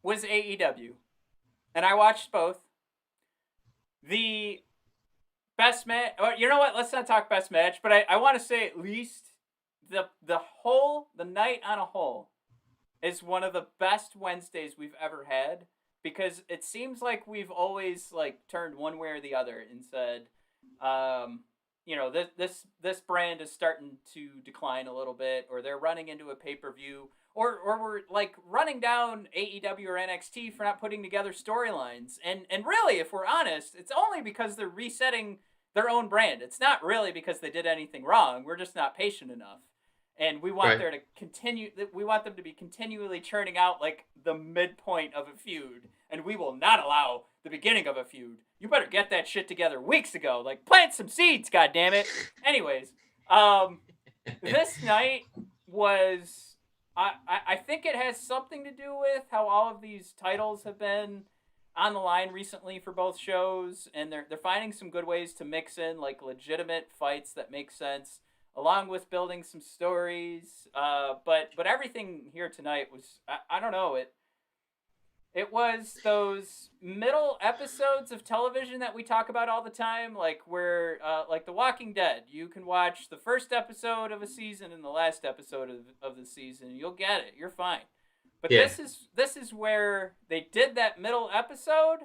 was AEW, and I watched both. The best match, you know what? Let's not talk best match, but I want to say at least the night on a whole is one of the best Wednesdays we've ever had, because it seems like we've always like turned one way or the other and said, this brand is starting to decline a little bit, or they're running into a pay-per-view, or we're like running down AEW or NXT for not putting together storylines. And really, if we're honest, it's only because they're resetting their own brand. It's not really because they did anything wrong. We're just not patient enough. And we want there to continue. We want them to be continually churning out like the midpoint of a feud, and we will not allow the beginning of a feud. You better get that shit together weeks ago. Like, plant some seeds, goddammit. Anyways, this night was. I think it has something to do with how all of these titles have been on the line recently for both shows, and they're finding some good ways to mix in like legitimate fights that make sense, along with building some stories. But everything here tonight was, I don't know, it was those middle episodes of television that we talk about all the time, like where, like The Walking Dead, you can watch the first episode of a season and the last episode of the season. You'll get it. You're fine. But this is where they did that middle episode,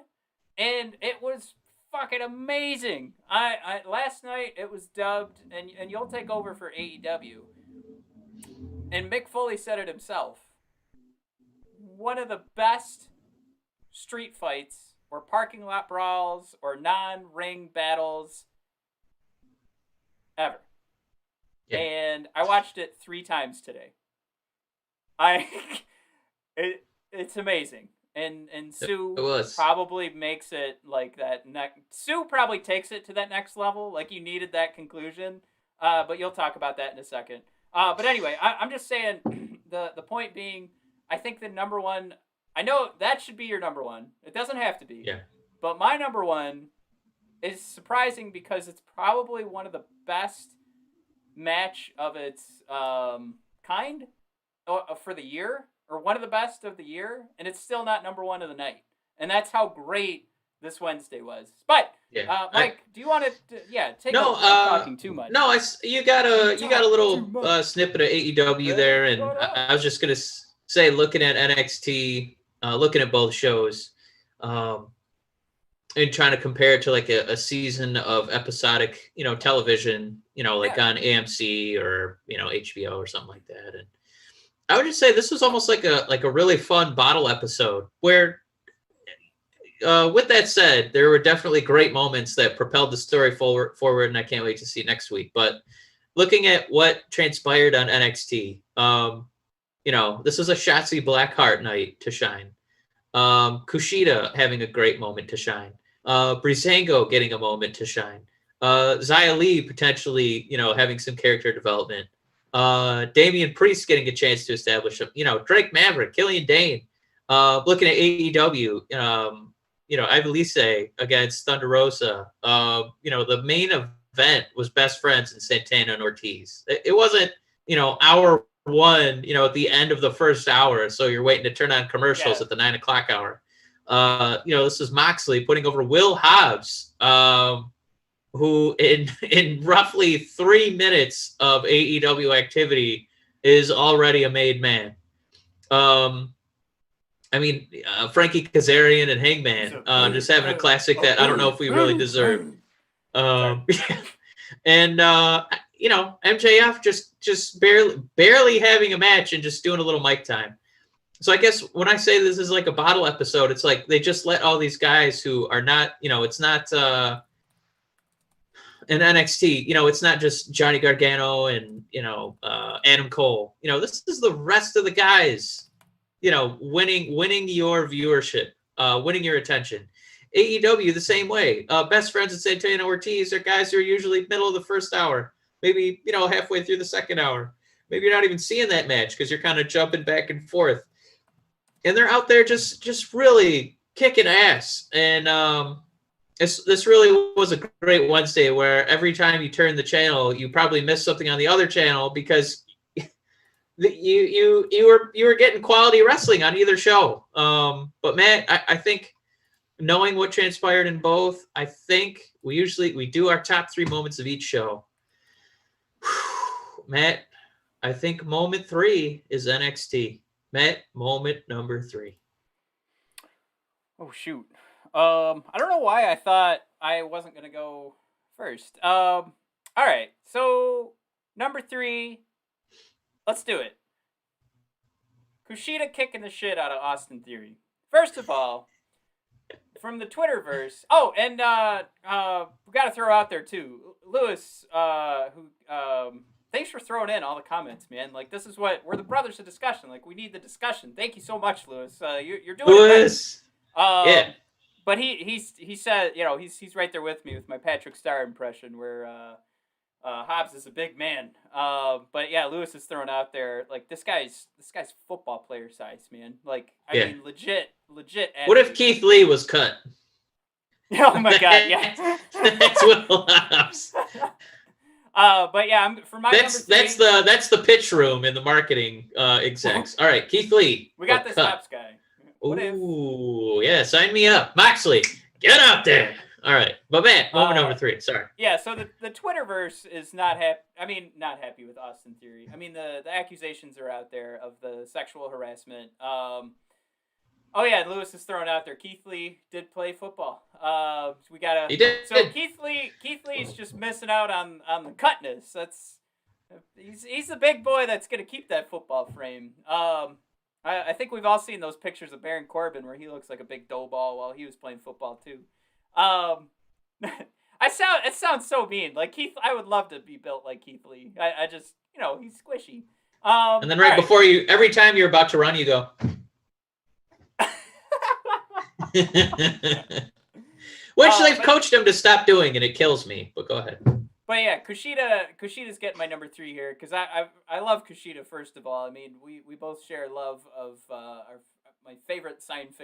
and it was fucking amazing. I last night it was dubbed, and you'll take over for AEW. And Mick Foley said it himself. One of the best street fights or parking lot brawls or non-ring battles ever. Yeah. And I watched it 3 times today. It's amazing. And Sue probably makes it like that. Sue probably takes it to that next level. Like, you needed that conclusion. But you'll talk about that in a second. But anyway, I'm just saying, the point being, I think the number one, I know that should be your number one. It doesn't have to be. Yeah. But my number one is surprising because it's probably one of the best match of its kind for the year, or one of the best of the year, and it's still not number one of the night. And that's how great this Wednesday was. But Mike, do you want to? Take. No, talking too much. No, you got a little snippet of AEW there, and I was just gonna say, looking at NXT, looking at both shows, and trying to compare it to like a season of episodic, television, like on AMC or HBO or something like that, and I would just say this was almost like a really fun bottle episode where. With that said, there were definitely great moments that propelled the story forward, and I can't wait to see it next week. But looking at what transpired on NXT, this was a Shotzi Blackheart night to shine. Kushida having a great moment to shine. Breezango getting a moment to shine. Xia Li potentially, having some character development. Damian Priest getting a chance to establish him. Drake Maverick, Killian Dane. Looking at AEW, Ivelisse against Thunder Rosa. The main event was Best Friends and Santana and Ortiz. It wasn't, hour one, at the end of the first hour, so you're waiting to turn on commercials at the 9 o'clock hour. This is Moxley putting over Will Hobbs, who in roughly 3 minutes of AEW activity is already a made man. Frankie Kazarian and Hangman just having a classic that I don't know if we really deserve. And MJF just barely having a match and just doing a little mic time. So I guess when I say this is like a bottle episode, it's like they just let all these guys who are not, it's not in NXT, it's not just Johnny Gargano and Adam Cole. This is the rest of the guys. Winning your viewership, winning your attention. AEW the same way. Best Friends and Santana Ortiz are guys who are usually middle of the first hour, maybe halfway through the second hour. Maybe you're not even seeing that match because you're kind of jumping back and forth, and they're out there just really kicking ass. And This really was a great Wednesday where every time you turn the channel, you probably missed something on the other channel because you were getting quality wrestling on either show. But Matt, I think knowing what transpired in both, I think we do our top 3 moments of each show. Matt, I think moment 3 is NXT. Matt, moment number 3. Oh shoot. I don't know why I thought I wasn't gonna go first. All right. So number 3, let's do it. Kushida kicking the shit out of Austin Theory. First of all, from the Twitterverse. Oh, and we got to throw out there too, Lewis. Who? Thanks for throwing in all the comments, man. Like, this is what we're the brothers of discussion. Like, we need the discussion. Thank you so much, Lewis. You're doing Lewis. It right. Yeah. But he said, you know, he's right there with me with my Patrick Starr impression where Hobbs is a big man. But yeah, Lewis is throwing out there like this guy's football player size, man. Like I mean, legit. What if Keith Lee was cut? Oh my God, yeah. That's Will Hobbs. But yeah, for my that's the pitch room in the marketing execs. All right, Keith Lee. We got this Hobbs guy. Ooh, yeah, sign me up. Moxley, get out there. All right. But man, moment number 3. Sorry. Yeah, so the Twitterverse is not happy. I mean, not happy with Austin Theory. I mean, the accusations are out there of the sexual harassment. Oh yeah, Lewis is throwing out there. Keith Lee did play football. We gotta. He did. So Keith Lee's just missing out on the cutness. He's the big boy that's gonna keep that football frame. I think we've all seen those pictures of Baron Corbin where he looks like a big dough ball while he was playing football too. It sounds so mean. Like Keith, I would love to be built like Keith Lee. I just, you know, he's squishy. And then before every time you're about to run, you go. Which they've coached him to stop doing, and it kills me. But go ahead. But yeah, Kushida's getting my number 3 here because I love Kushida. First of all, I mean we both share love of my favorite science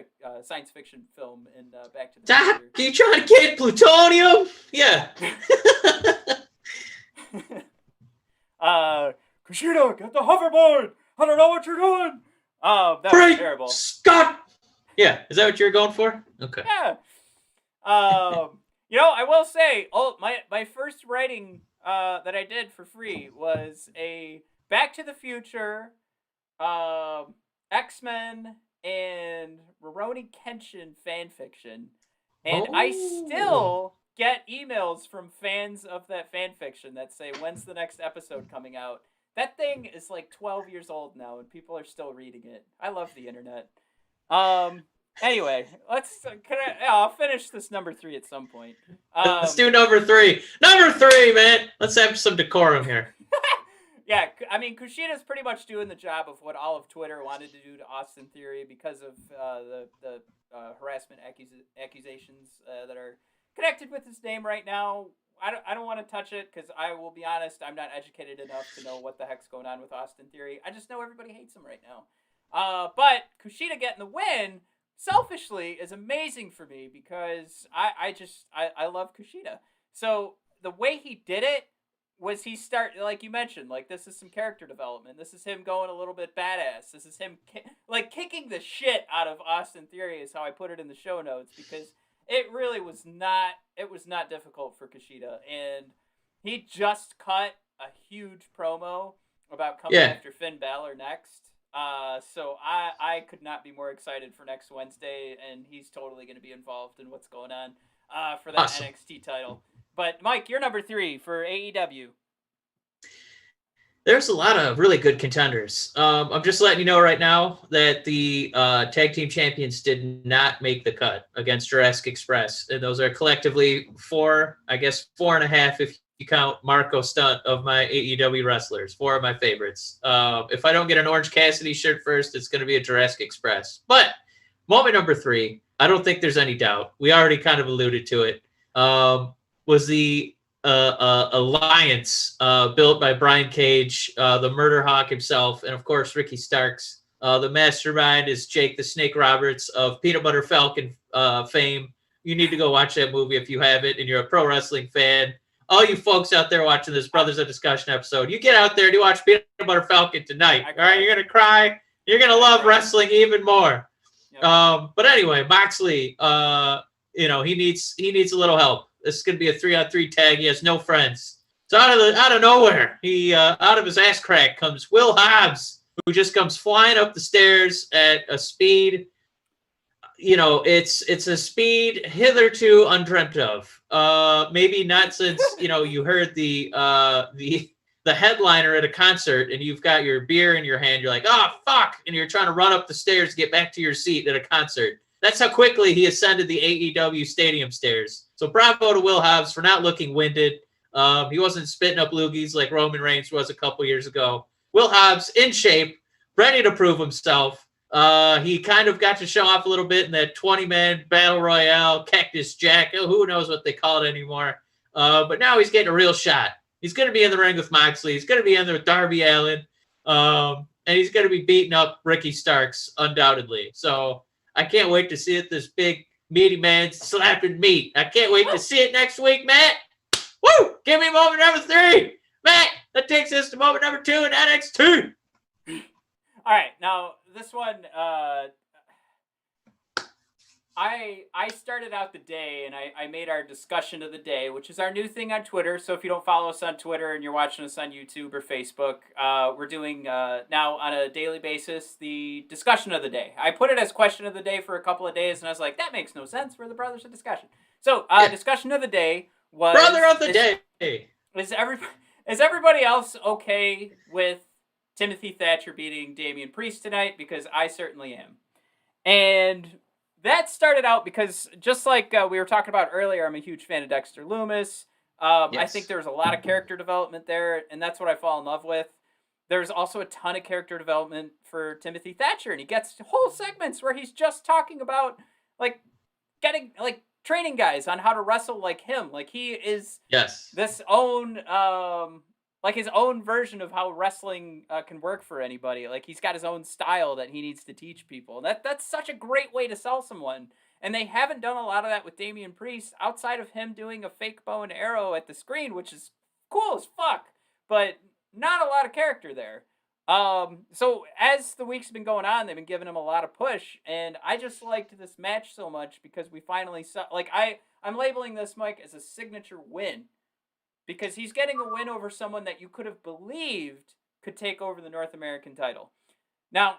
fiction film in Back to the Future. Are you trying to get plutonium? Yeah. Kushida, get the hoverboard. I don't know what you're doing. That was terrible. Scott. Yeah, is that what you're going for? Okay. Yeah. You know, I will say, my first writing that I did for free was a Back to the Future, X-Men, and Rurouni Kenshin fan fiction. And I still get emails from fans of that fan fiction that say, when's the next episode coming out? That thing is like 12 years old now, and people are still reading it. I love the internet. Anyway, I'll finish this number 3 at some point. Let's do number 3. Number 3, man. Let's have some decorum here. Yeah, I mean, Kushida's pretty much doing the job of what all of Twitter wanted to do to Austin Theory because of the harassment accusations that are connected with his name right now. I don't want to touch it because I will be honest, I'm not educated enough to know what the heck's going on with Austin Theory. I just know everybody hates him right now. But Kushida getting the win, selfishly, is amazing for me because I love Kushida. So the way he did it was like you mentioned, like this is some character development. This is him going a little bit badass. This is him kicking the shit out of Austin Theory is how I put it in the show notes because it really was not difficult for Kushida. And he just cut a huge promo about coming after Finn Balor next. So I could not be more excited for next Wednesday, and he's totally going to be involved in what's going on for that NXT title. But Mike, you're number 3 for AEW. There's a lot of really good contenders. I'm just letting you know right now that the tag team champions did not make the cut against Jurassic Express. And those are collectively 4.5 if you count Marco Stunt of my AEW wrestlers, 4 of my favorites. If I don't get an Orange Cassidy shirt first, it's going to be a Jurassic Express. But moment number 3, I don't think there's any doubt. We already kind of alluded to it. Was the alliance built by Brian Cage, the Murder Hawk himself, and of course Ricky Starks. The mastermind is Jake the Snake Roberts of Peanut Butter Falcon fame. You need to go watch that movie if you haven't, and you're a pro wrestling fan. All you folks out there watching this Brothers of Discussion episode, you get out there and you watch Peanut Butter Falcon tonight. All right, you're gonna cry. You're gonna love wrestling even more. Yep. But anyway, Moxley, he needs a little help. This is gonna be a 3-on-3 tag. He has no friends. So out of nowhere, out of his ass crack comes Will Hobbs, who just comes flying up the stairs at a speed. It's a speed hitherto undreamt of. Maybe not since you heard the headliner at a concert and you've got your beer in your hand. You're like, oh fuck, and you're trying to run up the stairs to get back to your seat at a concert. That's how quickly he ascended the AEW stadium stairs. So bravo to Will Hobbs for not looking winded. He wasn't spitting up loogies like Roman Reigns was a couple years ago. Will Hobbs in shape, ready to prove himself. He kind of got to show off a little bit in that 20-man battle royale, Cactus Jack. Who knows what they call it anymore. But now he's getting a real shot. He's going to be in the ring with Moxley. He's going to be in there with Darby Allin. And he's going to be beating up Ricky Starks, undoubtedly. So I can't wait to see it. This big, meaty man slapping meat. I can't wait to see it next week, Matt. Woo! Give me moment number 3. Matt, that takes us to moment number 2 in NXT. All right, now this one, I started out the day and I made our discussion of the day, which is our new thing on Twitter. So if you don't follow us on Twitter and you're watching us on YouTube or Facebook, we're doing now on a daily basis the discussion of the day. I put it as question of the day for a couple of days, and I was like, that makes no sense. We're the Brothers of Discussion. So discussion of the day was Brother of the Day. Is everybody else okay with Timothy Thatcher beating Damian Priest tonight? Because I certainly am. And that started out because just like we were talking about earlier, I'm a huge fan of Dexter Lumis. Yes. I think there's a lot of character development there, and that's what I fall in love with. There's also a ton of character development for Timothy Thatcher, and he gets whole segments where he's just talking about training guys on how to wrestle like him. Like he is this own his own version of how wrestling can work for anybody. Like he's got his own style that he needs to teach people. That's such a great way to sell someone. And they haven't done a lot of that with Damian Priest outside of him doing a fake bow and arrow at the screen, which is cool as fuck, but not a lot of character there. So as the weeks have been going on, they've been giving him a lot of push, and I just liked this match so much because we finally saw, I'm labeling this, Mike, as a signature win. Because he's getting a win over someone that you could have believed could take over the North American title. Now,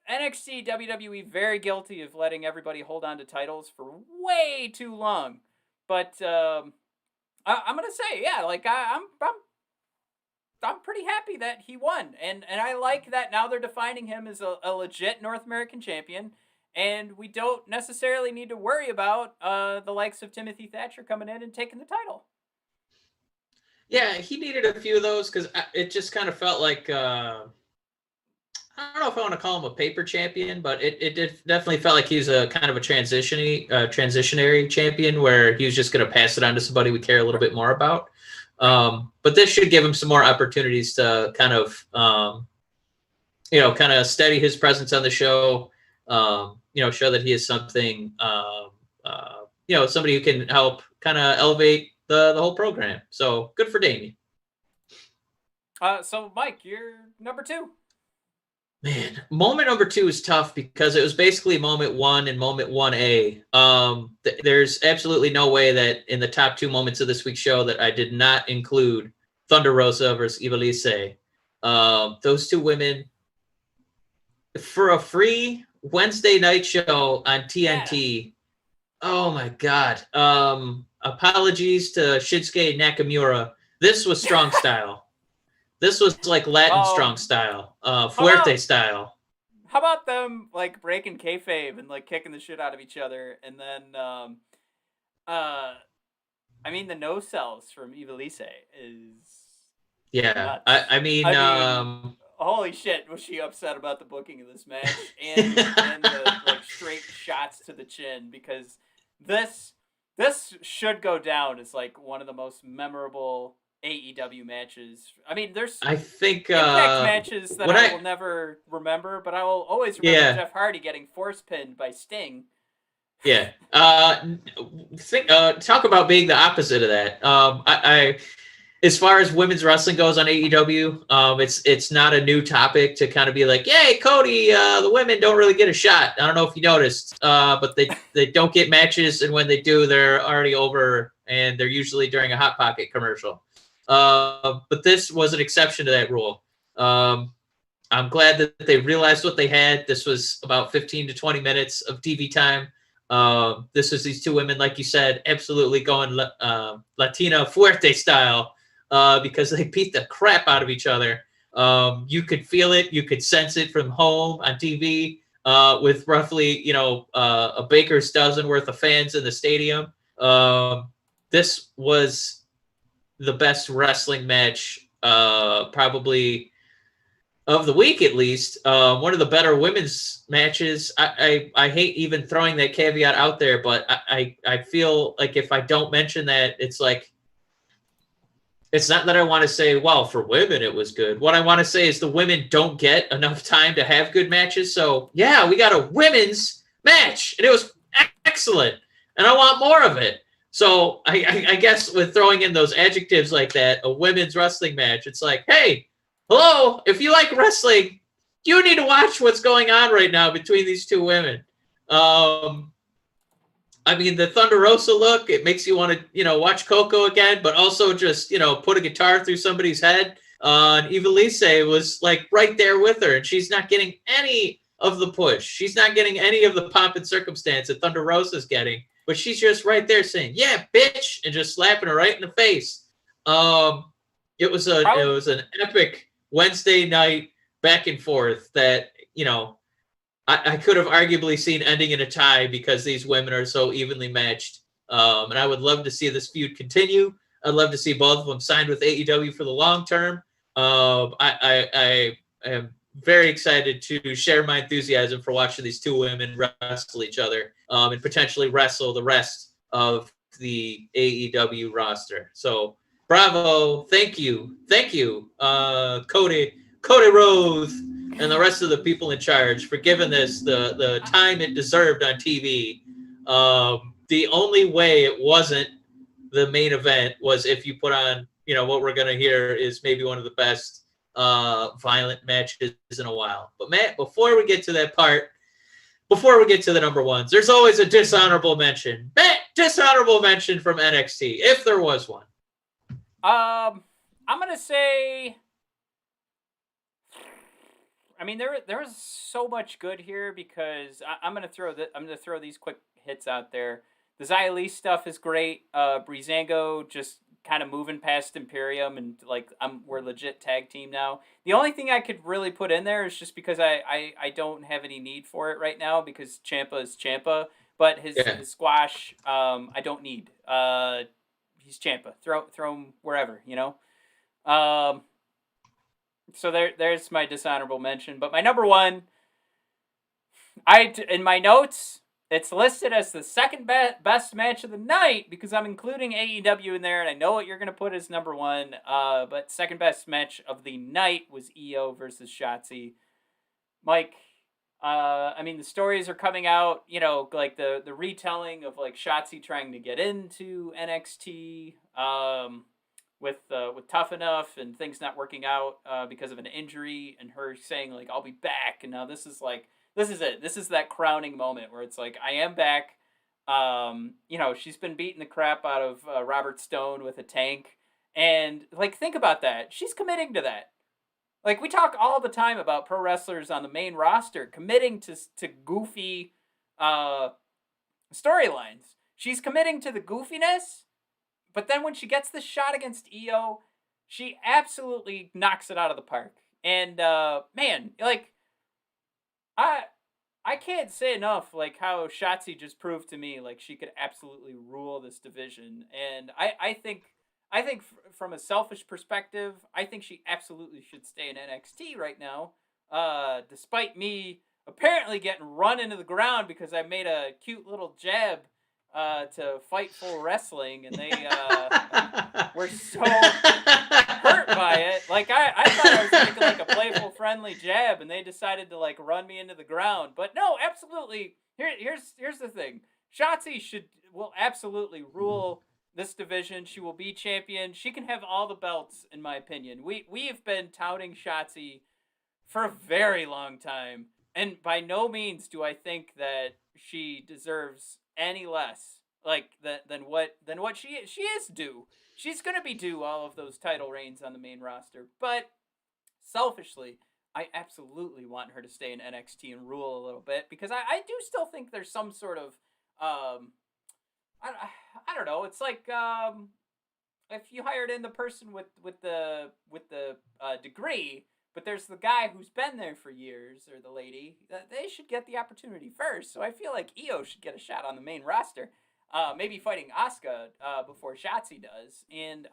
NXT, WWE, very guilty of letting everybody hold on to titles for way too long. But I'm gonna say, I'm pretty happy that he won, and I like that now they're defining him as a legit North American champion, and we don't necessarily need to worry about the likes of Timothy Thatcher coming in and taking the title. Yeah, he needed a few of those because it just kind of felt like, I don't know if I want to call him a paper champion, but it definitely felt like he was a kind of a transitionary champion where he was just going to pass it on to somebody we care a little bit more about. But this should give him some more opportunities to kind of steady his presence on the show, show that he is something, somebody who can help kind of elevate the whole program. So good for Damien. So Mike, you're number 2. Man, moment number 2 is tough because it was basically moment 1 and moment 1A. There's absolutely no way that in the top 2 moments of this week's show that I did not include Thunder Rosa versus Ivelisse. Those 2 women for a free Wednesday night show on TNT. Yeah. Oh my God. Apologies to Shinsuke Nakamura. This was strong style. This was like Latin strong style, fuerte style. How about them like breaking kayfabe and like kicking the shit out of each other, and then the no sells from Ivelisse is nuts. I mean, holy shit, was she upset about the booking of this match and the like straight shots to the chin, because this should go down as like one of the most memorable AEW matches. I mean, there's Impact matches that I will never remember, but I will always remember Jeff Hardy getting force pinned by Sting. Yeah. Talk about being the opposite of that. I as far as women's wrestling goes on AEW, it's not a new topic to kind of be like, yay, Cody, the women don't really get a shot. I don't know if you noticed, but they don't get matches, and when they do, they're already over, and they're usually during a Hot Pocket commercial. But this was an exception to that rule. I'm glad that they realized what they had. This was about 15 to 20 minutes of TV time. This was these two women, like you said, absolutely going Latina Fuerte style. Because they beat the crap out of each other. You could feel it. You could sense it from home on TV with roughly, a baker's dozen worth of fans in the stadium. This was the best wrestling match probably of the week, at least. One of the better women's matches. I hate even throwing that caveat out there, but I feel like if I don't mention that, it's like, it's not that I want to say, well, for women, it was good. What I want to say is the women don't get enough time to have good matches. So, yeah, we got a women's match, and it was excellent, and I want more of it. So I guess with throwing in those adjectives like that, a women's wrestling match, it's like, hey, hello, if you like wrestling, you need to watch what's going on right now between these two women. I mean, the Thunder Rosa look, it makes you want to, watch Coco again, but also just, put a guitar through somebody's head. And Ivelisse was like right there with her, and she's not getting any of the push. She's not getting any of the pomp and circumstance that Thunder Rosa's getting, but she's just right there saying, yeah, bitch, and just slapping her right in the face. It was an epic Wednesday night back and forth that, I could have arguably seen ending in a tie because these women are so evenly matched. And I would love to see this feud continue. I'd love to see both of them signed with AEW for the long term. I am very excited to share my enthusiasm for watching these two women wrestle each other and potentially wrestle the rest of the AEW roster. So bravo. Thank you. Cody Rhodes and the rest of the people in charge for giving this the time it deserved on TV. The only way it wasn't the main event was if you put on, what we're going to hear is maybe one of the best violent matches in a while. But Matt, before we get to that part, before we get to the number ones, there's always a dishonorable mention. Matt, dishonorable mention from NXT, if there was one. I'm going to say... I mean, there was so much good here because I'm gonna throw these quick hits out there. The Xia Li stuff is great. Breezango just kind of moving past Imperium and like we're legit tag team now. The only thing I could really put in there is just because I don't have any need for it right now because Ciampa is Ciampa, but his squash I don't need. He's Ciampa. Throw him wherever, So there's my dishonorable mention. But my number one, in my notes, it's listed as the second best match of the night because I'm including AEW in there, and I know what you're going to put as number one. But second best match of the night was Io versus Shotzi. Mike, I mean, the stories are coming out, like the retelling of like Shotzi trying to get into NXT, with Tough Enough and things not working out because of an injury, and her saying like I'll be back, and now this is it. This is that crowning moment where it's like I am back. She's been beating the crap out of Robert Stone with a tank, and like think about that. She's committing to that. Like we talk all the time about pro wrestlers on the main roster committing to goofy storylines. She's committing to the goofiness. But then when she gets the shot against Io, she absolutely knocks it out of the park. And man, like I can't say enough like how Shotzi just proved to me like she could absolutely rule this division. And I think from a selfish perspective, I think she absolutely should stay in NXT right now. Despite me apparently getting run into the ground because I made a cute little jab to Fightful Wrestling, and they were so hurt by it. Like I thought I was making like a playful, friendly jab, and they decided to like run me into the ground. But no, absolutely. Here's the thing. Shotzi will absolutely rule this division. She will be champion. She can have all the belts, in my opinion. We have been touting Shotzi for a very long time, and by no means do I think that she deserves any less than what she is due. She's gonna be due all of those title reigns on the main roster, but selfishly, I absolutely want her to stay in NXT and rule a little bit, because I do still think there's some sort of I don't know. It's like if you hired in the person with the degree, but there's the guy who's been there for years, or the lady, they should get the opportunity first. So I feel like Io should get a shot on the main roster, maybe fighting Asuka before Shotzi does. And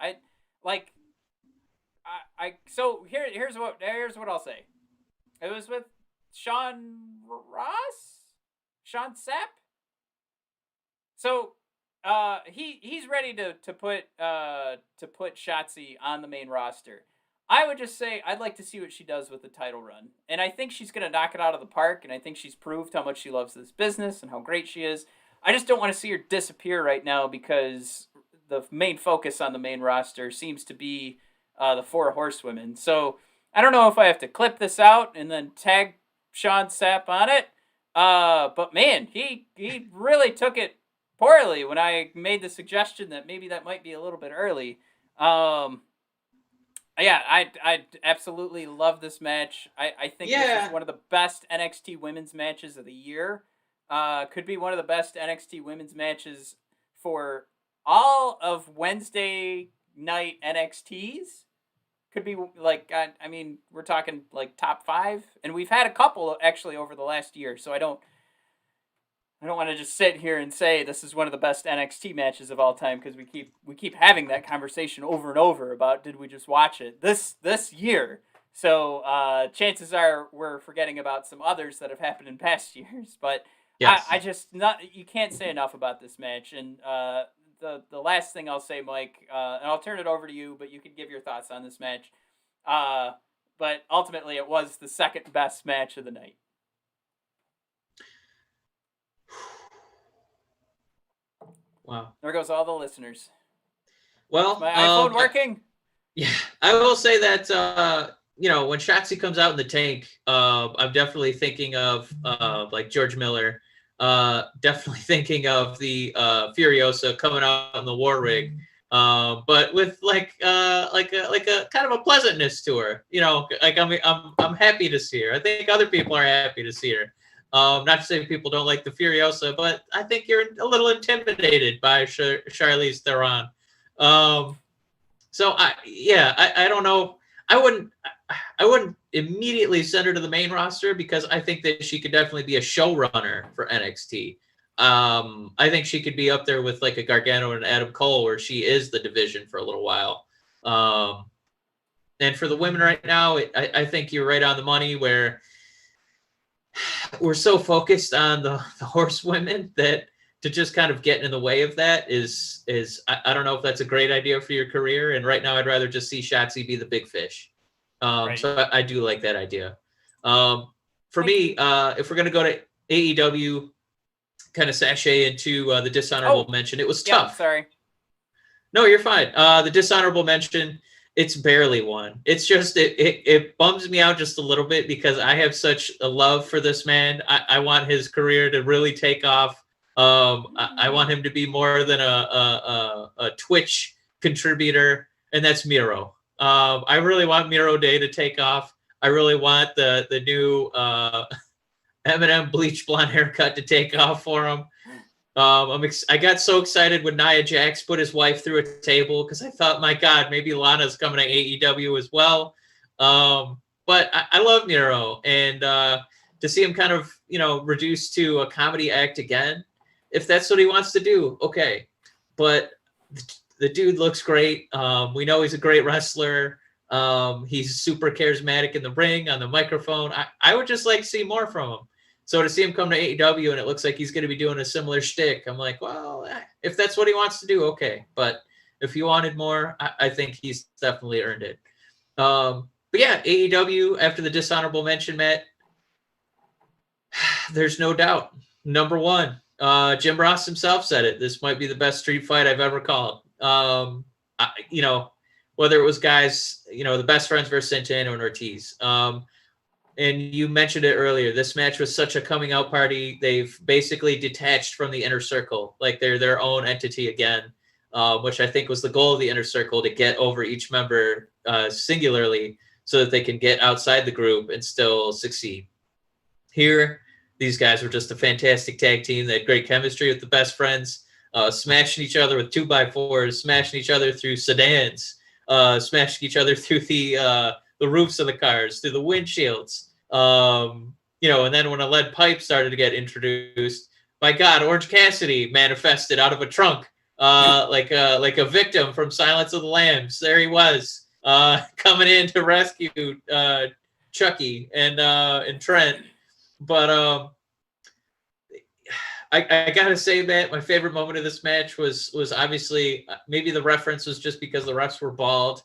so here's what I'll say. It was with Sean Sapp. So he's ready to put Shotzi on the main roster. I would just say I'd like to see what she does with the title run. And I think she's going to knock it out of the park, and I think she's proved how much she loves this business and how great she is. I just don't want to see her disappear right now, because the main focus on the main roster seems to be the 4 horsewomen. So I don't know if I have to clip this out and then tag Sean Sapp on it. But man, he really took it poorly when I made the suggestion that maybe that might be a little bit early. Yeah, I absolutely love this match. I think this is one of the best NXT women's matches of the year. Could be one of the best NXT women's matches for all of Wednesday night NXTs. Could be I mean, we're talking like top 5, and we've had a couple actually over the last year. So I don't want to just sit here and say this is one of the best NXT matches of all time, because we keep having that conversation over and over about did we just watch it this year. So chances are we're forgetting about some others that have happened in past years. But yes. I just you can't say enough about this match. And the last thing I'll say, Mike, and I'll turn it over to you, but you can give your thoughts on this match. But ultimately, it was the second best match of the night. Wow. There goes all the listeners. Well, is my iPhone working? Yeah, I will say that when Shotzi comes out in the tank, I'm definitely thinking of like George Miller. Definitely thinking of the Furiosa coming out in the war rig, but with like a kind of a pleasantness to her. Like I'm happy to see her. I think other people are happy to see her. Not to say people don't like the Furiosa, but I think you're a little intimidated by Charlize Theron. So I don't know. I wouldn't immediately send her to the main roster, because I think that she could definitely be a showrunner for NXT. I think she could be up there with like a Gargano and Adam Cole, where she is the division for a little while. And for the women right now, I think you're right on the money, where we're so focused on the horsewomen that to just kind of get in the way of that is I don't know if that's a great idea for your career. And right now I'd rather just see Shotzi be the big fish. Right. So I do like that idea. For me, if we're going to go to AEW, kind of sashay into the dishonorable mention, it was tough. Sorry. No, you're fine. The dishonorable mention, it's barely one. It's just it bums me out just a little bit, because I have such a love for this man. I want his career to really take off. I want him to be more than a Twitch contributor, and that's Miro. I really want Miro Day to take off. I really want the new Eminem bleach blonde haircut to take off for him. I got so excited when Nia Jax put his wife through a table, because I thought, my God, maybe Lana's coming to AEW as well. But I love Miro, and to see him kind of reduced to a comedy act again, if that's what he wants to do, okay. But the dude looks great. We know he's a great wrestler. He's super charismatic in the ring, on the microphone. I would just like to see more from him. So to see him come to AEW and it looks like he's going to be doing a similar shtick, I'm like, well, if that's what he wants to do, okay. But if he wanted more, I think he's definitely earned it. But yeah, AEW, after the dishonorable mention, Matt, there's no doubt. Number one, Jim Ross himself said it. This might be the best street fight I've ever called. Whether it was guys, the best friends versus Santana and Ortiz. And you mentioned it earlier. This match was such a coming out party. They've basically detached from the inner circle. Like they're their own entity again, which I think was the goal of the inner circle, to get over each member singularly so that they can get outside the group and still succeed. Here, these guys were just a fantastic tag team. They had great chemistry with the best friends, smashing each other with 2x4s, smashing each other through sedans, smashing each other through the roofs of the cars, through the windshields. And then when a lead pipe started to get introduced, my God, Orange Cassidy manifested out of a trunk, like a victim from Silence of the Lambs. There he was, coming in to rescue Chucky and Trent. But I gotta say that my favorite moment of this match was obviously, maybe the reference was just because the refs were bald.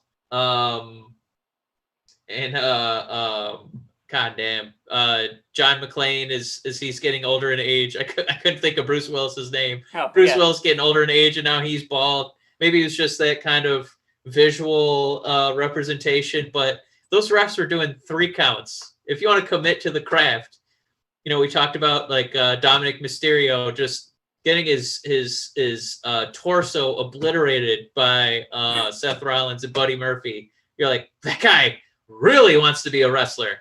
Goddamn, John McClane is he's getting older in age. I couldn't think of Bruce Willis's name. Bruce Willis getting older in age, and now he's bald. Maybe it was just that kind of visual representation. But those refs were doing 3 counts. If you want to commit to the craft, we talked about like Dominic Mysterio just getting his torso obliterated by Seth Rollins and Buddy Murphy. You're like, that guy really wants to be a wrestler.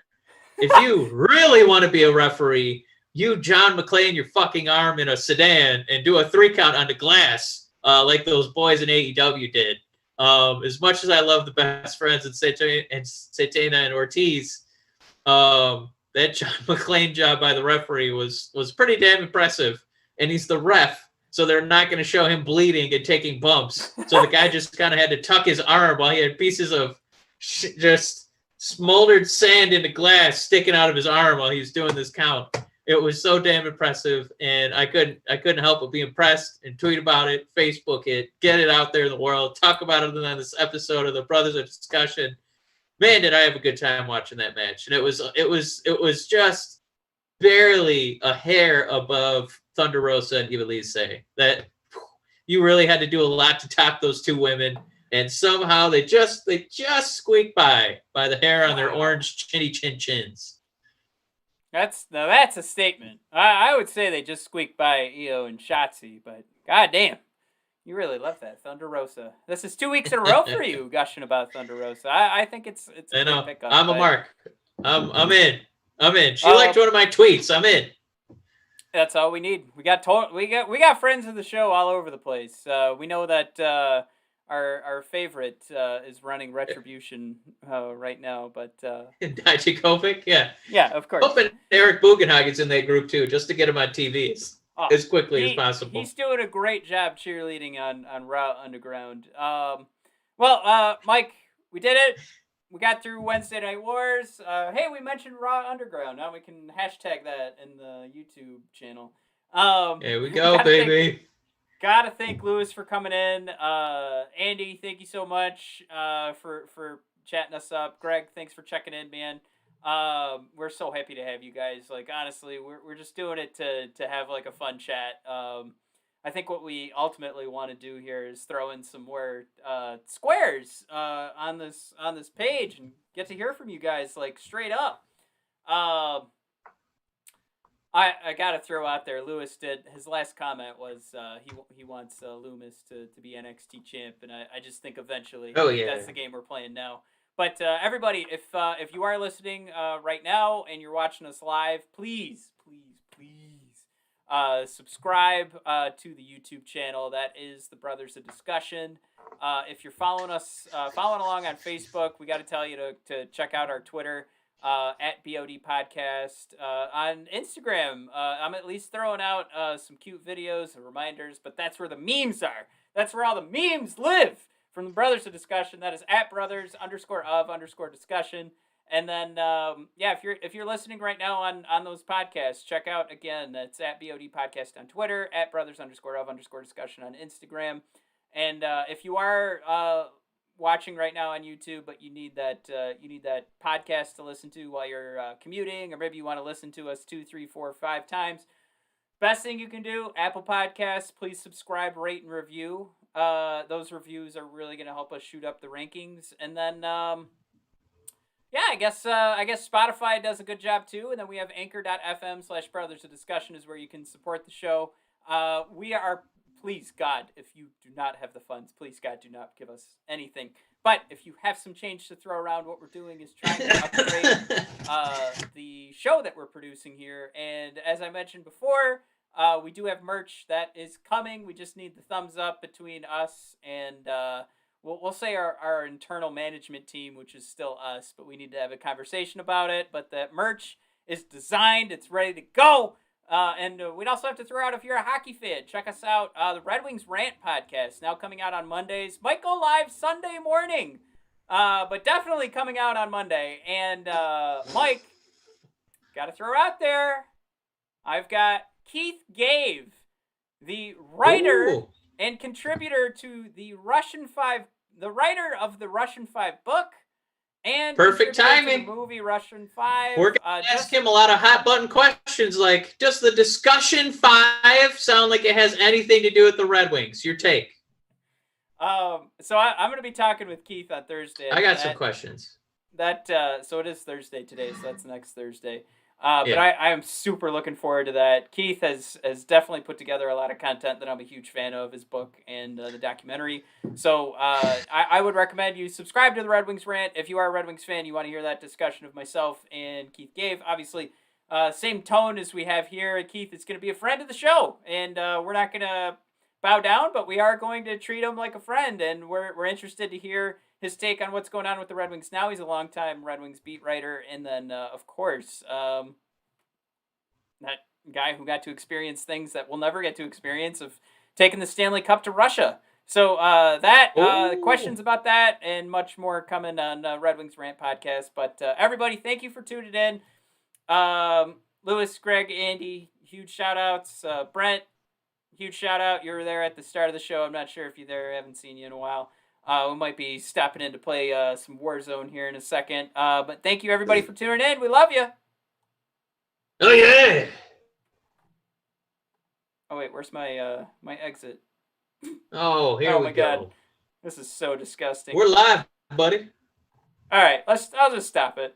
If you really want to be a referee, you John McClane your fucking arm in a sedan and do a 3 count on the glass, like those boys in AEW did. As much as I love the best friends and Santana and Ortiz, that John McClane job by the referee was pretty damn impressive. And he's the ref, so they're not going to show him bleeding and taking bumps. So the guy just kind of had to tuck his arm while he had pieces of just smoldered sand into glass sticking out of his arm while he was doing this count. It was so damn impressive, and I couldn't help but be impressed and tweet about it, Facebook it, get it out there in the world, talk about it on this episode of the Brothers of Discussion. Man, did I have a good time watching that match. And it was just barely a hair above Thunder Rosa and Ivelisse. That you really had to do a lot to top those 2 women. And somehow they just squeaked by the hair on their orange chinny chins. That's a statement. I would say they just squeaked by Io and Shotzi, but goddamn. You really love that Thunder Rosa. This is 2 weeks in a row for you gushing about Thunder Rosa. I think it's a good pickup. I'm a mark. I'm in. She liked one of my tweets. I'm in. That's all we need. We got friends of the show all over the place. We know that our favorite is running Retribution right now, but Dijakovic, yeah, of course. Hoping Eric Bugenhagen's in that group too, just to get him on TV as quickly as possible. He's doing a great job cheerleading on Raw Underground. Mike, we did it. We got through Wednesday Night Wars. Hey, we mentioned Raw Underground. Now we can hashtag that in the YouTube channel. There we go, baby. Gotta thank Lewis for coming in. Andy, thank you so much for chatting us up. Greg, thanks for checking in, man. We're so happy to have you guys. Like, honestly, we're just doing it to have like a fun chat. I think what we ultimately want to do here is throw in some more squares on this page and get to hear from you guys like straight up. I gotta throw out there, Lewis did his last comment was he wants Loomis to be NXT champ, and I just think eventually that's the game we're playing now. But everybody, if you are listening right now and you're watching us live, please subscribe to the YouTube channel. That is the Brothers of Discussion. If you're following along on Facebook, we got to tell you to check out our Twitter. At BOD Podcast. On Instagram, I'm at least throwing out some cute videos and reminders, but that's where the memes are. That's where all the memes live from the Brothers of Discussion. That is at brothers_of_discussion. And then, if you're listening right now on those podcasts, check out, again, that's at BOD Podcast on Twitter, at brothers_of_discussion on Instagram. And if you are watching right now on YouTube, but you need that podcast to listen to while you're commuting, or maybe you want to listen to us 2, 3, 4, 5 times, Best thing you can do, Apple Podcasts, please subscribe, rate, and review. Those reviews are really going to help us shoot up the rankings. And then, yeah, I guess Spotify does a good job too. And then we have anchor.fm/brothers of discussion is where you can support the show. We are, please God, if you do not have the funds, please God, do not give us anything. But if you have some change to throw around, what we're doing is trying to upgrade the show that we're producing here. And as I mentioned before, we do have merch that is coming. We just need the thumbs up between us and we'll say our internal management team, which is still us, but we need to have a conversation about it. But the merch is designed. It's ready to go. And we'd also have to throw out, if you're a hockey fan, check us out. The Red Wings Rant podcast, now coming out on Mondays. Might go live Sunday morning, but definitely coming out on Monday. And Mike, got to throw out there, I've got Keith Gave, the writer and contributor to the writer of the Russian 5 book. And perfect timing. The movie Russian 5. We're going to ask him a lot of hot button questions like, does the discussion 5 sound like it has anything to do with the Red Wings? Your take. So I'm going to be talking with Keith on Thursday. I got some questions. So it is Thursday today, so that's next Thursday. But I am super looking forward to that. Keith has definitely put together a lot of content that I'm a huge fan of, his book and the documentary. So I would recommend you subscribe to the Red Wings Rant. If you are a Red Wings fan, you want to hear that discussion of myself and Keith Gave. Obviously, same tone as we have here. Keith is going to be a friend of the show, and we're not going to bow down, but we are going to treat him like a friend, and we're interested to hear his take on what's going on with the Red Wings now. He's a longtime Red Wings beat writer. And then, of course, that guy who got to experience things that we'll never get to experience, of taking the Stanley Cup to Russia. So questions about that and much more coming on Red Wings Rant podcast. But everybody, thank you for tuning in. Lewis, Greg, Andy, huge shout-outs. Brent, huge shout-out. You were there at the start of the show. I'm not sure if you're there. I haven't seen you in a while. We might be stopping in to play some Warzone here in a second. But thank you, everybody, for tuning in. We love you. Oh, yeah. Oh, wait. Where's my my exit? Oh, here we go. God. This is so disgusting. We're live, buddy. All right. I'll just stop it.